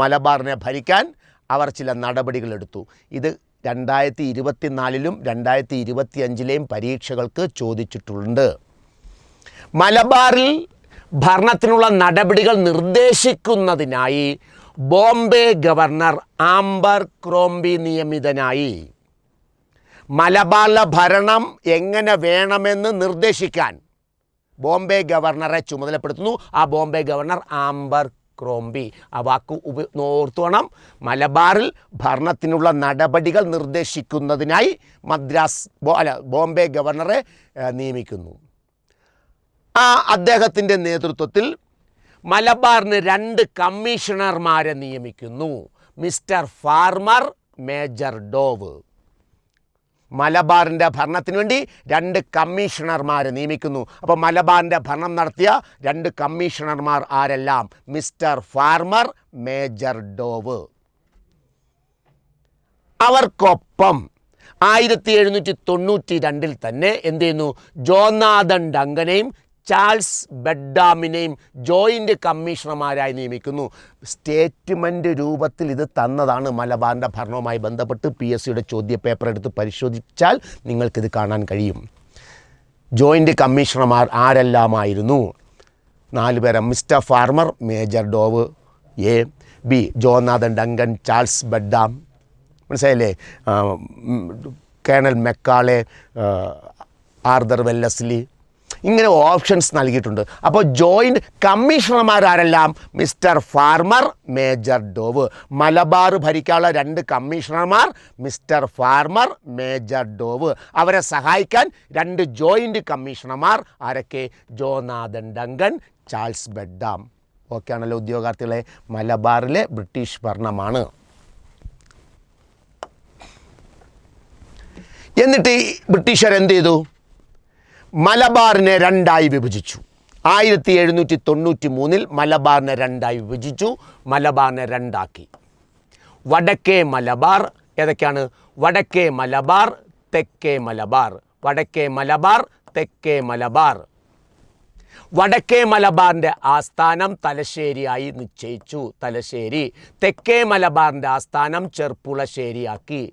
മലബാറിനെ ഭരിക്കാൻ അവർ ചില നടപടികൾ എടുത്തു. ഇത് 2024 2025 പരീക്ഷകൾക്ക് ചോദിച്ചിട്ടുണ്ട്. മലബാറിൽ ഭരണത്തിനുള്ള നടപടികൾ നിർദ്ദേശിക്കുന്നതിനായി ബോംബെ ഗവർണർ ആംബർ ക്രോംബി നിയമിതനായി. മലബാറിലെ ഭരണം എങ്ങനെ വേണമെന്ന് നിർദ്ദേശിക്കാൻ ബോംബെ ഗവർണറെ ചുമതലപ്പെടുത്തുന്നു. ആ ബോംബെ ഗവർണർ ആംബർ ക്രോംബി. ആ വാക്ക് ഓർത്തോണം. മലബാറിൽ ഭരണത്തിനുള്ള നടപടികൾ നിർദ്ദേശിക്കുന്നതിനായി ബോംബെ ഗവർണറെ നിയമിക്കുന്നു. ആ അദ്ദേഹത്തിൻ്റെ നേതൃത്വത്തിൽ മലബാറിന് 2 കമ്മീഷണർമാരെ നിയമിക്കുന്നു. Mister Farmer, Major Dow. മലബാറിൻ്റെ ഭരണത്തിന് വേണ്ടി 2 കമ്മീഷണർമാരെ നിയമിക്കുന്നു. അപ്പോൾ മലബാറിൻ്റെ ഭരണം നടത്തിയ 2 കമ്മീഷണർമാർ ആരെല്ലാം? Mister Farmer, Major dough. അവർക്കൊപ്പം 1792 തന്നെ എന്ത് ചെയ്യുന്നു? ജോനാഥൻ ഡങ്കനെയും ചാൾസ് ബെഡ്ഡാമിനെയും ജോയിൻ്റ് കമ്മീഷണർമാരായി നിയമിക്കുന്നു. സ്റ്റേറ്റ്മെൻറ്റ് രൂപത്തിൽ ഇത് തന്നതാണ്. മലബാറിൻ്റെ ഭരണവുമായി ബന്ധപ്പെട്ട് PSCയുടെ ചോദ്യപേപ്പർ എടുത്ത് പരിശോധിച്ചാൽ നിങ്ങൾക്കിത് കാണാൻ കഴിയും. ജോയിൻ്റ് കമ്മീഷണർമാർ ആരെല്ലാമായിരുന്നു? 4 പേര്. Mister Farmer, Major Dow, A. B. Jonathan Duncan, Charles Boddam, മനസ്സിലായില്ലേ? കേണൽ മെക്കാളെ, ആർതർ വെല്ലസ്ലി, ഇങ്ങനെ ഓപ്ഷൻസ് നൽകിയിട്ടുണ്ട്. അപ്പോൾ ജോയിൻ്റ് കമ്മീഷണർമാരെല്ലാം Mister Farmer, Major Dow. Malabar ഭരിക്കാനുള്ള 2 കമ്മീഷണർമാർ മിസ്റ്റർ ഫാർമർ, മേജർ ഡോവ്. അവരെ സഹായിക്കാൻ 2 ജോയിൻ്റ് കമ്മീഷണർമാർ. ആരൊക്കെ? Jonathan Duncan, Charles Boddam. Okay ആണല്ലോ ഉദ്യോഗാർത്ഥികളെ? മലബാറിലെ ബ്രിട്ടീഷ് ഭരണമാണ്. എന്നിട്ട് ഈ ബ്രിട്ടീഷുകാർ എന്ത് ചെയ്തു? മലബാറിനെ 2ആയി വിഭജിച്ചു. 1793 മലബാറിനെ 2ആയി വിഭജിച്ചു. മലബാറിനെ 2ആക്കി. വടക്കേ മലബാർ ഏതൊക്കെയാണ്? വടക്കേ മലബാർ, തെക്കേ മലബാർ. വടക്കേ മലബാർ, തെക്കേ മലബാർ. വടക്കേ മലബാറിൻ്റെ ആസ്ഥാനം തലശ്ശേരിയായി നിശ്ചയിച്ചു. തലശ്ശേരി. തെക്കേ മലബാറിൻ്റെ ആസ്ഥാനം ചെർപ്പുളശ്ശേരിയാക്കി.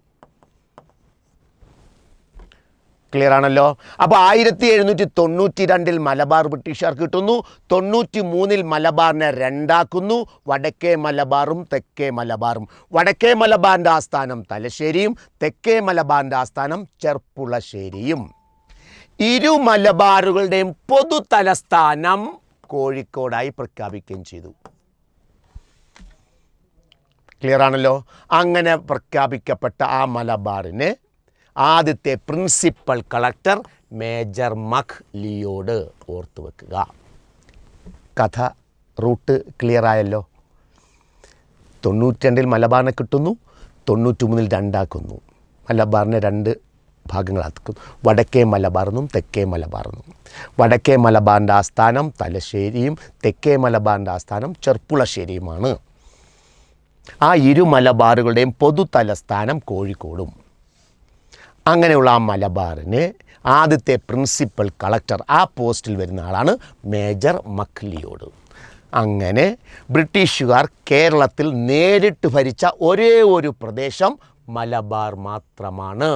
ക്ലിയർ ആണല്ലോ? അപ്പോൾ 1792 മലബാർ ബ്രിട്ടീഷുകാർക്ക് കിട്ടുന്നു. 93 മലബാറിനെ 2ആക്കുന്നു. വടക്കേ മലബാറും തെക്കേ മലബാറും. വടക്കേ മലബാറിൻ്റെ ആസ്ഥാനം തലശ്ശേരിയും തെക്കേ മലബാറിൻ്റെ ആസ്ഥാനം ചെർപ്പുളശ്ശേരിയും. ഇരു മലബാറുകളുടെയും പൊതു തലസ്ഥാനം കോഴിക്കോടായി പ്രഖ്യാപിക്കുകയും ചെയ്തു. ക്ലിയർ ആണല്ലോ? അങ്ങനെ പ്രഖ്യാപിക്കപ്പെട്ട ആ മലബാറിന് ആദ്യത്തെ പ്രിൻസിപ്പൽ കളക്ടർ മേജർ മഖ്ലിയോട്. ഓർത്തു വെക്കുക. കഥ റൂട്ട് ക്ലിയർ ആയല്ലോ? 92 മലബാറിനെ കിട്ടുന്നു. 93 2ആക്കുന്നു. മലബാറിനെ 2 ഭാഗങ്ങളാക്കുന്നു. വടക്കേ മലബാറെന്നും തെക്കേ മലബാറെന്നും. വടക്കേ മലബാറിൻ്റെ ആസ്ഥാനം തലശ്ശേരിയും തെക്കേ മലബാറിൻ്റെ ആസ്ഥാനം ചെർപ്പുളശ്ശേരിയുമാണ്. ആ ഇരു മലബാറുകളുടെയും പൊതു തലസ്ഥാനം കോഴിക്കോടും. അങ്ങനെയുള്ള ആ മലബാറിന് ആദ്യത്തെ പ്രിൻസിപ്പൽ കളക്ടർ, ആ പോസ്റ്റിൽ വരുന്ന ആളാണ് മേജർ മഖ്ലിയോട്. അങ്ങനെ ബ്രിട്ടീഷുകാർ കേരളത്തിൽ നേരിട്ട് ഭരിച്ച ഒരേ ഒരു പ്രദേശം മലബാർ മാത്രമാണ്.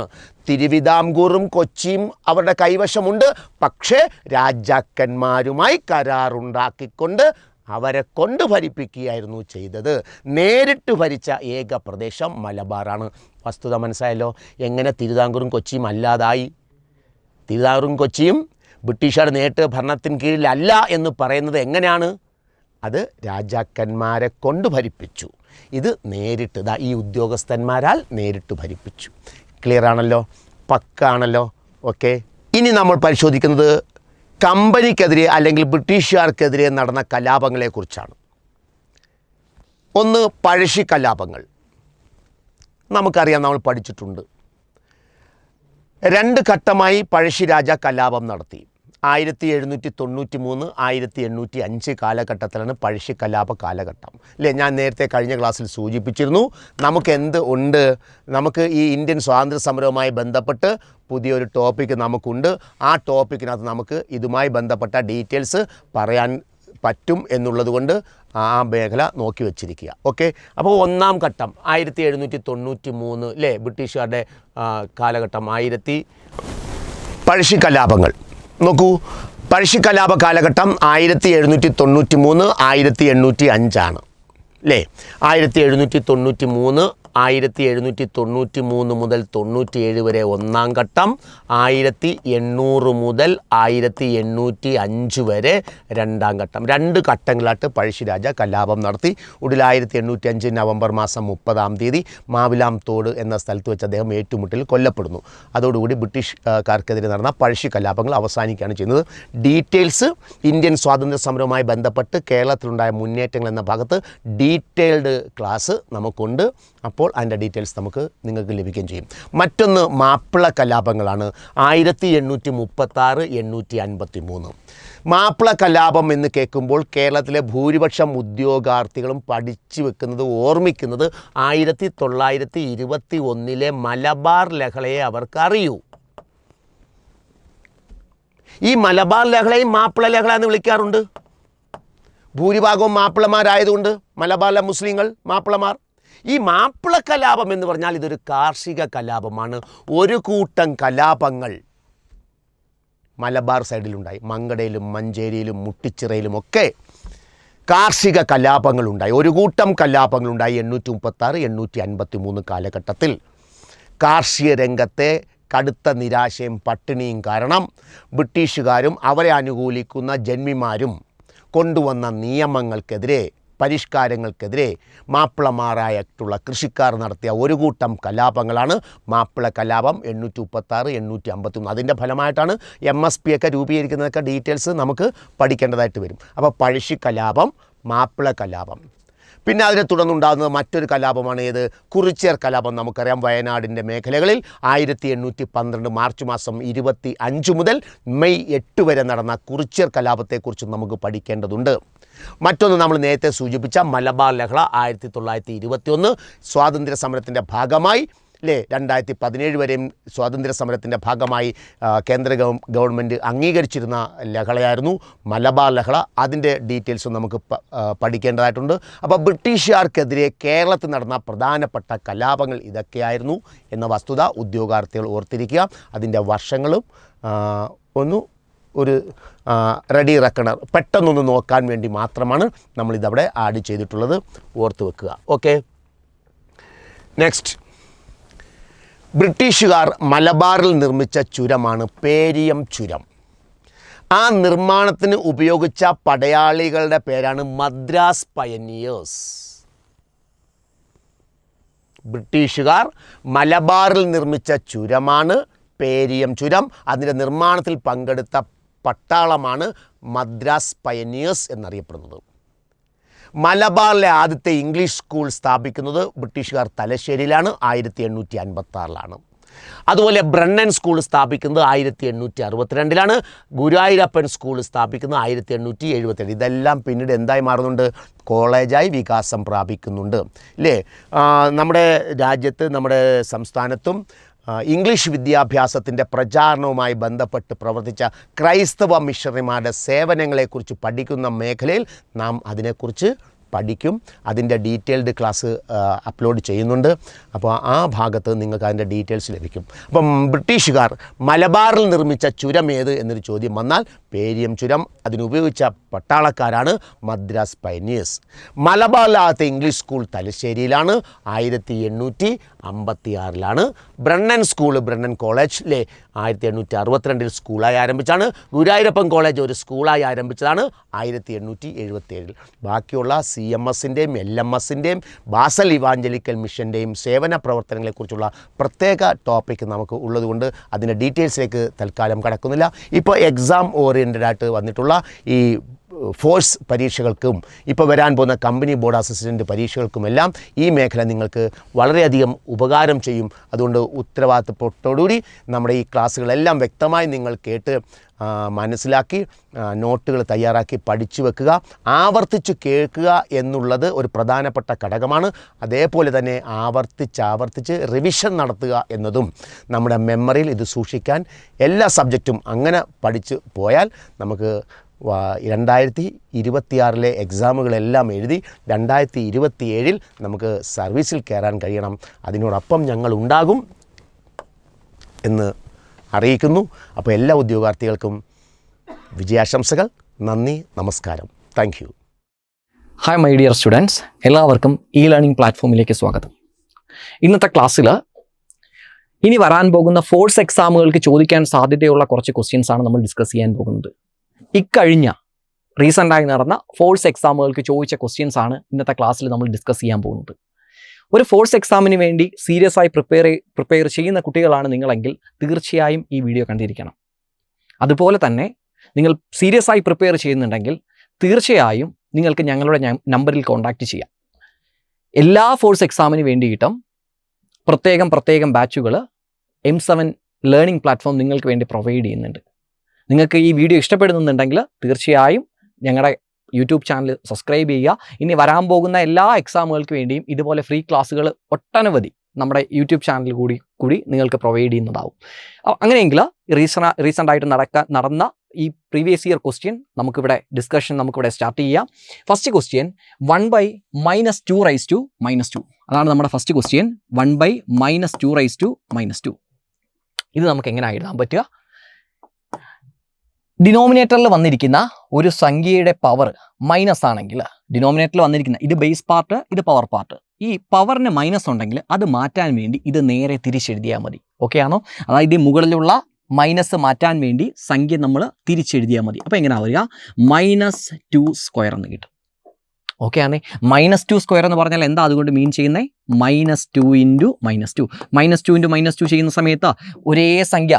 തിരുവിതാംകൂറും കൊച്ചിയും അവരുടെ കൈവശമുണ്ട്. പക്ഷേ രാജാക്കന്മാരുമായി കരാറുണ്ടാക്കിക്കൊണ്ട് അവരെ കൊണ്ട് ഭരിപ്പിക്കുകയായിരുന്നു ചെയ്തത്. നേരിട്ട് ഭരിച്ച ഏക പ്രദേശം മലബാറാണ്. വസ്തുത മനസ്സിലായല്ലോ? എങ്ങനെ തിരുവിതാംകൂറും കൊച്ചിയും അല്ലാതായി? തിരുവിതാംകൂറും കൊച്ചിയും ബ്രിട്ടീഷുകാർ നേരിട്ട് ഭരണത്തിന് കീഴിലല്ല എന്ന് പറയുന്നത് എങ്ങനെയാണ്? അത് രാജാക്കന്മാരെ കൊണ്ട് ഭരിപ്പിച്ചു. ഇത് നേരിട്ട് ഈ ഉദ്യോഗസ്ഥന്മാരാൽ നേരിട്ട് ഭരിപ്പിച്ചു. ക്ലിയർ ആണല്ലോ? പക്കാണല്ലോ? ഓക്കെ. ഇനി നമ്മൾ പരിശോധിക്കുന്നത് കമ്പനിക്കെതിരെ അല്ലെങ്കിൽ ബ്രിട്ടീഷുകാർക്കെതിരെ നടന്ന കലാപങ്ങളെക്കുറിച്ചാണ്. ഒന്ന് പഴശ്ശി കലാപങ്ങൾ. നമുക്കറിയാം, നമ്മൾ പഠിച്ചിട്ടുണ്ട്. 2 ഘട്ടമായി പഴശ്ശി രാജ കലാപം നടത്തി. 1793, 1805 കാലഘട്ടത്തിലാണ് പഴശ്ശി കലാപ കാലഘട്ടം അല്ലേ? ഞാൻ നേരത്തെ കഴിഞ്ഞ ക്ലാസ്സിൽ സൂചിപ്പിച്ചിരുന്നു. നമുക്ക് ഈ ഇന്ത്യൻ സ്വാതന്ത്ര്യ സമരവുമായി ബന്ധപ്പെട്ട് പുതിയൊരു ടോപ്പിക്ക് നമുക്കുണ്ട്. ആ ടോപ്പിക്കിനകത്ത് നമുക്ക് ഇതുമായി ബന്ധപ്പെട്ട ഡീറ്റെയിൽസ് പറയാൻ പറ്റും എന്നുള്ളത് കൊണ്ട് ആ മേഖല നോക്കി വച്ചിരിക്കുക. ഓക്കെ. അപ്പോൾ 1-ാം ഘട്ടം 1793 അല്ലേ? ബ്രിട്ടീഷുകാരുടെ കാലഘട്ടം. പഴശ്ശി കലാപങ്ങൾ നോക്കൂ. പഴശ്ശി കലാപ കാലഘട്ടം 1793, 1805 ആണ് അല്ലേ? 1793 1793 മുതൽ 97 വരെ 1-ാം ഘട്ടം, 1800 മുതൽ 1805 വരെ 2-ാം ഘട്ടം. 2 ഘട്ടങ്ങളായിട്ട് പഴശ്ശി രാജ കലാപം നടത്തി. ഒടുവിൽ 1805 നവംബർ മാസം 30-ാം തീയതി മാവിലാം തോട് എന്ന സ്ഥലത്ത് വെച്ച് അദ്ദേഹം ഏറ്റുമുട്ടലിൽ കൊല്ലപ്പെടുന്നു. അതോടുകൂടി ബ്രിട്ടീഷുകാർക്കെതിരെ നടന്ന പഴശ്ശി കലാപങ്ങൾ അവസാനിക്കുകയാണ് ചെയ്യുന്നത്. ഡീറ്റെയിൽസ് ഇന്ത്യൻ സ്വാതന്ത്ര്യ സമരവുമായി ബന്ധപ്പെട്ട് കേരളത്തിലുണ്ടായ മുന്നേറ്റങ്ങൾ എന്ന ഭാഗത്ത് ഡീറ്റെയിൽഡ് ക്ലാസ് നമുക്കുണ്ട്. അപ്പോൾ അപ്പോൾ അതിൻ്റെ ഡീറ്റെയിൽസ് നിങ്ങൾക്ക് ലഭിക്കുകയും ചെയ്യും. മറ്റൊന്ന് മാപ്പിള കലാപങ്ങളാണ്. 1836 1853. മാപ്പിള കലാപം എന്ന് കേൾക്കുമ്പോൾ കേരളത്തിലെ ഭൂരിപക്ഷം ഉദ്യോഗാർത്ഥികളും പഠിച്ചു വെക്കുന്നത് ഓർമ്മിക്കുന്നത് 1921 മലബാർ ലഹളയെ അവർക്ക് അറിയൂ. ഈ മലബാർ ലഹളയും മാപ്പിള ലഹള എന്ന് വിളിക്കാറുണ്ട്. ഭൂരിഭാഗവും മാപ്പിളമാരായതുകൊണ്ട് മലബാറിലെ മുസ്ലിങ്ങൾ മാപ്പിളമാർ. ഈ മാപ്പിള കലാപം എന്ന് പറഞ്ഞാൽ ഇതൊരു കാർഷിക കലാപമാണ്. ഒരു കൂട്ടം കലാപങ്ങൾ മലബാർ സൈഡിലുണ്ടായി. മങ്കടയിലും മഞ്ചേരിയിലും മുട്ടിച്ചിറയിലും ഒക്കെ കാർഷിക കലാപങ്ങളുണ്ടായി. ഒരു കൂട്ടം കലാപങ്ങളുണ്ടായി 836 853 കാലഘട്ടത്തിൽ. കാർഷിക രംഗത്തെ കടുത്ത നിരാശയും പട്ടിണിയും കാരണം ബ്രിട്ടീഷുകാരും അവരെ അനുകൂലിക്കുന്ന ജന്മിമാരും കൊണ്ടുവന്ന നിയമങ്ങൾക്കെതിരെ, പരിഷ്കാരങ്ങൾക്കെതിരെ മാപ്പിളമാരായിട്ടുള്ള കൃഷിക്കാർ നടത്തിയ ഒരു കൂട്ടം കലാപങ്ങളാണ് മാപ്പിള കലാപം 836 853. അതിൻ്റെ ഫലമായിട്ടാണ് MSP ഒക്കെ രൂപീകരിക്കുന്നതൊക്കെ ഡീറ്റെയിൽസ് നമുക്ക് പഠിക്കേണ്ടതായിട്ട് വരും. അപ്പോൾ പഴശ്ശി കലാപം, മാപ്പിള കലാപം. പിന്നെ അതിനെ തുടർന്നുണ്ടാകുന്നത് മറ്റൊരു കലാപമാണ്. ഏത്? കുറിച്യർ കലാപം. നമുക്കറിയാം, വയനാടിൻ്റെ മേഖലകളിൽ 1812 മാർച്ച് മാസം 25 മുതൽ മെയ് 8 വരെ നടന്ന കുറിച്യർ കലാപത്തെക്കുറിച്ച് നമുക്ക് പഠിക്കേണ്ടതുണ്ട്. മറ്റൊന്ന് നമ്മൾ നേരത്തെ സൂചിപ്പിച്ച മലബാർ ലഹള 1921 സ്വാതന്ത്ര്യ സമരത്തിൻ്റെ ഭാഗമായി 2017 വരെയും സ്വാതന്ത്ര്യ സമരത്തിൻ്റെ ഭാഗമായി കേന്ദ്ര ഗവൺമെൻറ് അംഗീകരിച്ചിരുന്ന ലഹളയായിരുന്നു മലബാർ ലഹള. അതിൻ്റെ ഡീറ്റെയിൽസും നമുക്ക് പഠിക്കേണ്ടതായിട്ടുണ്ട്. അപ്പോൾ ബ്രിട്ടീഷുകാർക്കെതിരെ കേരളത്തിൽ നടന്ന പ്രധാനപ്പെട്ട കലാപങ്ങൾ ഇതൊക്കെയായിരുന്നു എന്ന വസ്തുത ഉദ്യോഗാർത്ഥികൾ ഓർത്തിരിക്കുക. അതിൻ്റെ വർഷങ്ങളും ഒരു റെഡി റെക്കണർ പെട്ടെന്നൊന്ന് നോക്കാൻ വേണ്ടി മാത്രമാണ് നമ്മളിതവിടെ ആഡ് ചെയ്തിട്ടുള്ളത്. ഓർത്ത് വെക്കുക. Okay, next. ബ്രിട്ടീഷുകാർ മലബാറിൽ നിർമ്മിച്ച ചുരമാണ് പേരിയം ചുരം. ആ നിർമ്മാണത്തിന് ഉപയോഗിച്ച പടയാളികളുടെ പേരാണ് മദ്രാസ് പയനിയേഴ്സ്. ബ്രിട്ടീഷുകാർ മലബാറിൽ നിർമ്മിച്ച ചുരമാണ് പേരിയം ചുരം. അതിൻ്റെ നിർമ്മാണത്തിൽ പങ്കെടുത്ത പട്ടാളമാണ് മദ്രാസ് പയനിയേഴ്സ് എന്നറിയപ്പെടുന്നത്. മലബാറിലെ ആദ്യത്തെ ഇംഗ്ലീഷ് സ്കൂൾ സ്ഥാപിക്കുന്നത് ബ്രിട്ടീഷുകാർ തലശ്ശേരിയിലാണ്, 1856. അതുപോലെ ബ്രണ്ണൻ സ്കൂൾ സ്ഥാപിക്കുന്നത് 1862. ഗുരുവായൂരപ്പൻ സ്കൂൾ സ്ഥാപിക്കുന്നത് 1877. ഇതെല്ലാം പിന്നീട് എന്തായി മാറുന്നുണ്ട്? കോളേജായി വികാസം പ്രാപിക്കുന്നുണ്ട്. നമ്മുടെ രാജ്യത്ത്, നമ്മുടെ സംസ്ഥാനത്തും ഇംഗ്ലീഷ് വിദ്യാഭ്യാസത്തിൻ്റെ പ്രചാരണവുമായി ബന്ധപ്പെട്ട് പ്രവർത്തിച്ച ക്രൈസ്തവ മിഷണറിമാരുടെ സേവനങ്ങളെക്കുറിച്ച് പഠിക്കുന്ന മേഖലയിൽ നാം അതിനെക്കുറിച്ച് പഠിക്കും. അതിൻ്റെ ഡീറ്റെയിൽഡ് ക്ലാസ് അപ്ലോഡ് ചെയ്യുന്നുണ്ട്. അപ്പോൾ ആ ഭാഗത്ത് നിങ്ങൾക്ക് അതിൻ്റെ ഡീറ്റെയിൽസ് ലഭിക്കും. അപ്പം ബ്രിട്ടീഷുകാർ മലബാറിൽ നിർമ്മിച്ച ചുരം ഏത് എന്നൊരു ചോദ്യം വന്നാൽ പേരിയം ചുരം. അതിനുപയോഗിച്ച പട്ടാളക്കാരാണ് മദ്രാസ് പയനിയേഴ്സ്. മലബാറിലാകത്തെ ഇംഗ്ലീഷ് സ്കൂൾ തലശ്ശേരിയിലാണ്, 1856. ബ്രണ്ണൻ സ്കൂൾ, ബ്രണ്ണൻ കോളേജ് 1862 സ്കൂളായി ആരംഭിച്ചാണ്. ഗുരുവായൂരപ്പൻ കോളേജ് ഒരു സ്കൂളായി ആരംഭിച്ചതാണ് 1877. ബാക്കിയുള്ള CMSൻ്റെയും LMSൻ്റെയും ബാസൽ ഇവാഞ്ചലിക്കൽ മിഷൻ്റെയും സേവന പ്രവർത്തനങ്ങളെക്കുറിച്ചുള്ള പ്രത്യേക ടോപ്പിക് നമുക്ക് ഉള്ളതുകൊണ്ട് അതിൻ്റെ ഡീറ്റെയിൽസിലേക്ക് തൽക്കാലം കടക്കുന്നില്ല. ഇപ്പോൾ എക്സാം ഓറിയൻറ്റഡ് ആയിട്ട് വന്നിട്ടുള്ള ഈ ഫോഴ്സ് പരീക്ഷകൾക്കും ഇപ്പോൾ വരാൻ പോകുന്ന കമ്പനി ബോർഡ് അസിസ്റ്റൻ്റ് പരീക്ഷകൾക്കുമെല്ലാം ഈ മേഖല നിങ്ങൾക്ക് വളരെയധികം ഉപകാരം ചെയ്യും. അതുകൊണ്ട് ഉത്തരവാദിത്തത്തോടുകൂടി നമ്മുടെ ഈ ക്ലാസ്സുകളെല്ലാം വ്യക്തമായി നിങ്ങൾ കേട്ട് മനസ്സിലാക്കി നോട്ടുകൾ തയ്യാറാക്കി പഠിച്ചു വെക്കുക. ആവർത്തിച്ച് കേൾക്കുക എന്നുള്ളത് ഒരു പ്രധാനപ്പെട്ട ഘടകമാണ്. അതേപോലെ തന്നെ ആവർത്തിച്ച് റിവിഷൻ നടത്തുക എന്നതും നമ്മുടെ മെമ്മറിയിൽ ഇത് സൂക്ഷിക്കാൻ എല്ലാ സബ്ജക്റ്റും അങ്ങനെ പഠിച്ചു പോയാൽ നമുക്ക് 2026 എക്സാമുകളെല്ലാം എഴുതി 2027 നമുക്ക് സർവീസിൽ കയറാൻ കഴിയണം. അതിനോടൊപ്പം ഞങ്ങൾ ഉണ്ടാകും എന്ന് അറിയിക്കുന്നു. അപ്പോൾ എല്ലാ ഉദ്യോഗാർത്ഥികൾക്കും വിജയാശംസകൾ. നന്ദി, നമസ്കാരം. Thank you. Hi my dear students, എല്ലാവർക്കും ലേണിംഗ് പ്ലാറ്റ്ഫോമിലേക്ക് സ്വാഗതം. ഇന്നത്തെ ക്ലാസ്സിൽ ഇനി വരാൻ പോകുന്ന ഫോഴ്സ് എക്സാമുകൾക്ക് ചോദിക്കാൻ സാധ്യതയുള്ള കുറച്ച് ക്വസ്റ്റ്യൻസ് ആണ് നമ്മൾ ഡിസ്കസ് ചെയ്യാൻ പോകുന്നത്. ഇക്കഴിഞ്ഞ റീസെൻ്റായി നടന്ന ഫോഴ്സ് എക്സാമുകൾക്ക് ചോദിച്ച ക്വസ്റ്റ്യൻസ് ആണ് ഇന്നത്തെ ക്ലാസ്സിൽ നമ്മൾ ഡിസ്കസ് ചെയ്യാൻ പോകുന്നത്. ഒരു ഫോഴ്സ് എക്സാമിന് വേണ്ടി സീരിയസ് ആയി പ്രിപ്പയർ ചെയ്യുന്ന കുട്ടികളാണ് നിങ്ങളെങ്കിൽ തീർച്ചയായും ഈ വീഡിയോ കണ്ടിരിക്കണം. അതുപോലെ തന്നെ നിങ്ങൾ സീരിയസ് ആയി പ്രിപ്പയർ ചെയ്യുന്നുണ്ടെങ്കിൽ തീർച്ചയായും നിങ്ങൾക്ക് ഞങ്ങളുടെ നമ്പറിൽ കോൺടാക്റ്റ് ചെയ്യാം. എല്ലാ ഫോഴ്സ് എക്സാമിന് വേണ്ടിയിട്ടും പ്രത്യേകം ബാച്ചുകൾ M7 ലേണിംഗ് പ്ലാറ്റ്ഫോം നിങ്ങൾക്ക് വേണ്ടി പ്രൊവൈഡ് ചെയ്യുന്നുണ്ട്. നിങ്ങൾക്ക് ഈ വീഡിയോ ഇഷ്ടപ്പെടുന്നുണ്ടെങ്കിൽ തീർച്ചയായും ഞങ്ങളുടെ യൂട്യൂബ് ചാനൽ സബ്സ്ക്രൈബ് ചെയ്യുക. ഇനി വരാൻ പോകുന്ന എല്ലാ എക്സാമുകൾക്ക് വേണ്ടിയും ഇതുപോലെ ഫ്രീ ക്ലാസ്സുകൾ ഒട്ടനവധി നമ്മുടെ യൂട്യൂബ് ചാനൽ കൂടി നിങ്ങൾക്ക് പ്രൊവൈഡ് ചെയ്യുന്നതാവും. അങ്ങനെയെങ്കിൽ റീസെൻ്റ് ആയിട്ട് നടന്ന ഈ പ്രീവിയസ് ഇയർ ക്വസ്റ്റ്യൻ നമുക്കിവിടെ സ്റ്റാർട്ട് ചെയ്യാം. ഫസ്റ്റ് ക്വസ്റ്റ്യൻ 1/-2 അതാണ് നമ്മുടെ ഫസ്റ്റ് ക്വസ്റ്റ്യൻ. 1/-2 ഇത് നമുക്ക് എങ്ങനെ എഴുതാൻ പറ്റുക? ഡിനോമിനേറ്ററിൽ വന്നിരിക്കുന്ന ഒരു സംഖ്യയുടെ പവർ മൈനസ് ആണെങ്കിൽ, ഡിനോമിനേറ്ററിൽ വന്നിരിക്കുന്ന ഇത് ബേസ് പാർട്ട്, ഇത് പവർ പാർട്ട്, ഈ പവറിന് മൈനസ് ഉണ്ടെങ്കിൽ അത് മാറ്റാൻ വേണ്ടി ഇത് നേരെ തിരിച്ചെഴുതിയാൽ മതി. ഓക്കെ ആണോ? അതായത് ഈ മുകളിലുള്ള മൈനസ് മാറ്റാൻ വേണ്ടി സംഖ്യ നമ്മൾ തിരിച്ചെഴുതിയാൽ മതി. അപ്പോൾ എങ്ങനെയാ വരിക? -2² എന്ന് കിട്ടും. ഓക്കെ ആണേ? -2² എന്ന് പറഞ്ഞാൽ എന്താ അതുകൊണ്ട് മീൻ ചെയ്യുന്നത്? -2 × -2. -2 × -2 ചെയ്യുന്ന സമയത്ത് ഒരേ സംഖ്യ,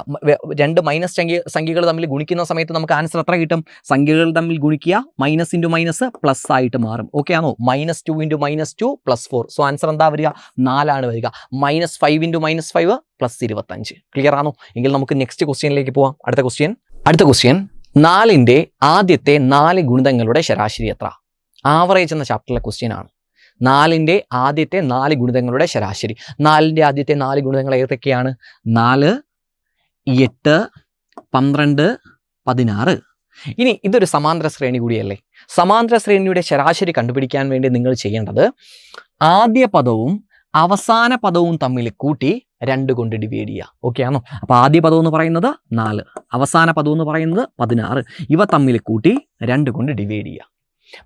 രണ്ട് മൈനസ് സംഖ്യകൾ തമ്മിൽ ഗുണിക്കുന്ന സമയത്ത് നമുക്ക് ആൻസർ എത്ര കിട്ടും? സംഖ്യകൾ തമ്മിൽ ഗുണിക്കുക, മൈനസ് ഇൻറ്റു മൈനസ് പ്ലസ് ആയിട്ട് മാറും. ഓക്കെ ആണോ? -2 × -2 +4. സോ ആൻസർ എന്താ വരിക? 4 വരിക. -5 × -5 +25. ക്ലിയർ ആണോ? എങ്കിൽ നമുക്ക് നെക്സ്റ്റ് ക്വസ്റ്റ്യനിലേക്ക് പോവാം. അടുത്ത ക്വസ്റ്റ്യൻ 4ൻ്റെ ആദ്യത്തെ 4 ഗുണിതങ്ങളുടെ ശരാശരി എത്ര? ആവറേജ് എന്ന ചാപ്റ്ററിലെ ക്വസ്റ്റ്യൻ ആണ്. 4ൻ്റെ ആദ്യത്തെ 4 ഗുണിതങ്ങളുടെ ശരാശരി. 4ൻ്റെ ആദ്യത്തെ 4 ഗുണിതങ്ങൾ ഏതൊക്കെയാണ്? 4, 8, 12, 16. ഇനി ഇതൊരു സമാന്തര ശ്രേണി കൂടിയല്ലേ? സമാന്തര ശ്രേണിയുടെ ശരാശരി കണ്ടുപിടിക്കാൻ വേണ്ടി നിങ്ങൾ ചെയ്യേണ്ടത് ആദ്യ പദവും അവസാന പദവും തമ്മിൽ കൂട്ടി 2 കൊണ്ട് ഡിവൈഡ് ചെയ്യുക. ഓക്കെ ആണോ? അപ്പോൾ ആദ്യ പദം എന്ന് പറയുന്നത് 4, അവസാന പദം എന്ന് പറയുന്നത് 16. ഇവ തമ്മിൽ കൂട്ടി 2 കൊണ്ട് ഡിവൈഡ് ചെയ്യുക.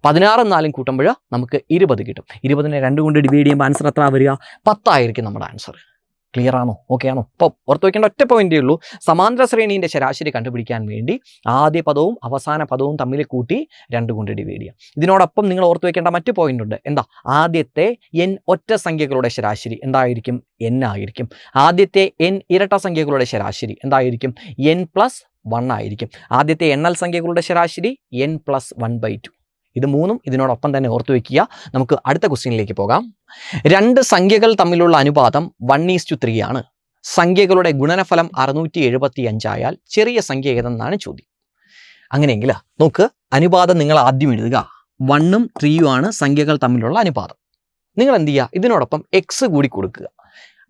16 ഉം 4 കൂട്ടുമ്പോൾ നമുക്ക് 20 കിട്ടും. 20നെ 2 കൊണ്ട് ഡിവൈഡ് ചെയ്യുമ്പോൾ ആൻസർ എത്ര വരിക? 10 ആയിരിക്കും നമ്മുടെ ആൻസർ. ക്ലിയർ ആണോ? ഓക്കെ ആണോ? അപ്പോൾ ഓർത്ത് വയ്ക്കേണ്ട ഒറ്റ പോയിന്റേ ഉള്ളൂ. സമാന്തര ശ്രേണീൻ്റെ ശരാശരി കണ്ടുപിടിക്കാൻ വേണ്ടി ആദ്യ പദവും അവസാന പദവും തമ്മിൽ കൂട്ടി 2 കൊണ്ട് ഡിവൈഡ് ചെയ്യുക. ഇതിനോടൊപ്പം നിങ്ങൾ ഓർത്ത് വയ്ക്കേണ്ട മറ്റു പോയിന്റ് ഉണ്ട്. എന്താ? ആദ്യത്തെ n ഒറ്റ സംഖ്യകളുടെ ശരാശരി എന്തായിരിക്കും? n ആയിരിക്കും. ആദ്യത്തെ n ഇരട്ട സംഖ്യകളുടെ ശരാശരി എന്തായിരിക്കും? n+1 ആയിരിക്കും. ആദ്യത്തെ എണ്ണൽ സംഖ്യകളുടെ ശരാശരി n+1/2. ഇത് മൂന്നും ഇതിനോടൊപ്പം തന്നെ ഓർത്തു വയ്ക്കുക. നമുക്ക് അടുത്ത ക്വസ്റ്റ്യനിലേക്ക് പോകാം. 2 സംഖ്യകൾ തമ്മിലുള്ള അനുപാതം 1:3 ആണ്. സംഖ്യകളുടെ ഗുണനഫലം 675 ആയാൽ ചെറിയ സംഖ്യ ഏതെന്നാണ് ചോദ്യം. അങ്ങനെയെങ്കിൽ നോക്ക്, അനുപാതം നിങ്ങൾ ആദ്യം എഴുതുക. 1ഉം 3ഉം ആണ് സംഖ്യകൾ തമ്മിലുള്ള അനുപാതം. നിങ്ങൾ എന്ത് ചെയ്യുക? ഇതിനോടൊപ്പം x കൂടി കൊടുക്കുക.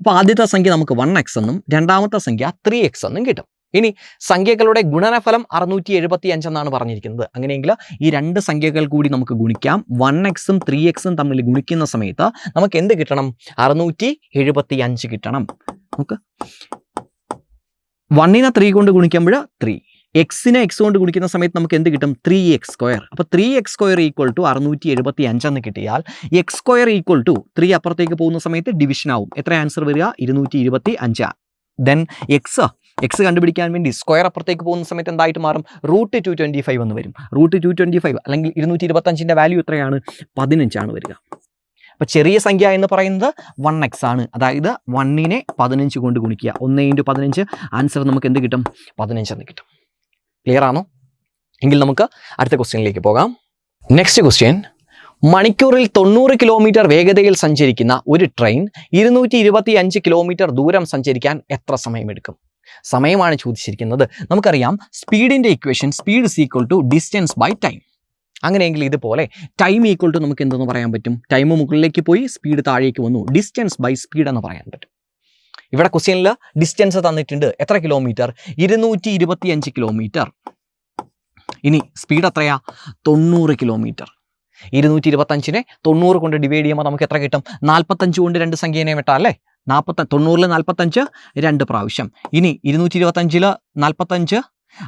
അപ്പോൾ ആദ്യത്തെ സംഖ്യ നമുക്ക് 1x എന്നും രണ്ടാമത്തെ സംഖ്യ 3x എന്നും കിട്ടും. ഇനി സംഖ്യകളുടെ ഗുണനഫലം 675 എന്നാണ് പറഞ്ഞിരിക്കുന്നത്. അങ്ങനെയെങ്കിൽ ഈ 2 സംഖ്യകൾ കൂടി നമുക്ക് ഗുണിക്കാം. 1x-ഉം 3x-ഉം തമ്മിൽ ഗുണിക്കുന്ന സമയത്ത് നമുക്ക് എന്ത് കിട്ടണം? 675 കിട്ടണം. നമുക്ക് 1നെ 3 കൊണ്ട് ഗുണിക്കുമ്പോൾ 3, x-നെ x കൊണ്ട് ഗുണിക്കുന്ന സമയത്ത് നമുക്ക് എന്ത് കിട്ടും? 3x². അപ്പോൾ 3x² = 675 എന്ന് കിട്ടിയാൽ x² 3 അപ്പുറത്തേക്ക് പോകുന്ന സമയത്ത് ഡിവിഷൻ ആവും. എത്ര ആൻസർ വരിക? 225. ദെൻ x കണ്ടുപിടിക്കാൻ വേണ്ടി സ്ക്വയർ അപ്പുറത്തേക്ക് പോകുന്ന സമയത്ത് എന്തായിട്ട് മാറും? √225 എന്ന് വരും. √225 അല്ലെങ്കിൽ 225ൻ്റെ വാല്യൂ എത്രയാണ്? 15 വരിക. അപ്പോൾ ചെറിയ സംഖ്യ എന്ന് പറയുന്നത് 1x ആണ്. അതായത് 1നെ 15 കൊണ്ട് ഗുണിക്കുക. 1 × 15 ആൻസർ നമുക്ക് എന്ത് കിട്ടും? 15 എന്ന് കിട്ടും. ക്ലിയർ ആണോ? എങ്കിൽ നമുക്ക് അടുത്ത ക്വസ്റ്റ്യനിലേക്ക് പോകാം. നെക്സ്റ്റ് ക്വസ്റ്റ്യൻ, മണിക്കൂറിൽ 90 കിലോമീറ്റർ വേഗതയിൽ സഞ്ചരിക്കുന്ന ഒരു ട്രെയിൻ 225 കിലോമീറ്റർ ദൂരം സഞ്ചരിക്കാൻ എത്ര സമയമെടുക്കും? സമയമാണ് ചോദിച്ചിരിക്കുന്നത്. നമുക്കറിയാം സ്പീഡിൻ്റെ equation speed = distance by time. അങ്ങനെയെങ്കിൽ ഇതുപോലെ ടൈം = നമുക്ക് എന്തെന്ന് പറയാൻ പറ്റും? ടൈം മുകളിലേക്ക് പോയി സ്പീഡ് താഴേക്ക് വന്നു. ഡിസ്റ്റൻസ് ബൈ സ്പീഡ് എന്ന് പറയാൻ പറ്റും. ഇവിടെ ക്വസ്റ്റ്യനിൽ ഡിസ്റ്റൻസ് തന്നിട്ടുണ്ട്. എത്ര കിലോമീറ്റർ? 225 കിലോമീറ്റർ. ഇനി സ്പീഡ് എത്രയാ? 90 കിലോമീറ്റർ. 225നെ 90 കൊണ്ട് ഡിവൈഡ് ചെയ്യുമ്പോൾ നമുക്ക് എത്ര കിട്ടും? 45 കൊണ്ട് 2 സംഖ്യേനെ വെട്ടാം അല്ലേ? 90ൽ 45 2 പ്രാവശ്യം. ഇനി 225ൽ 45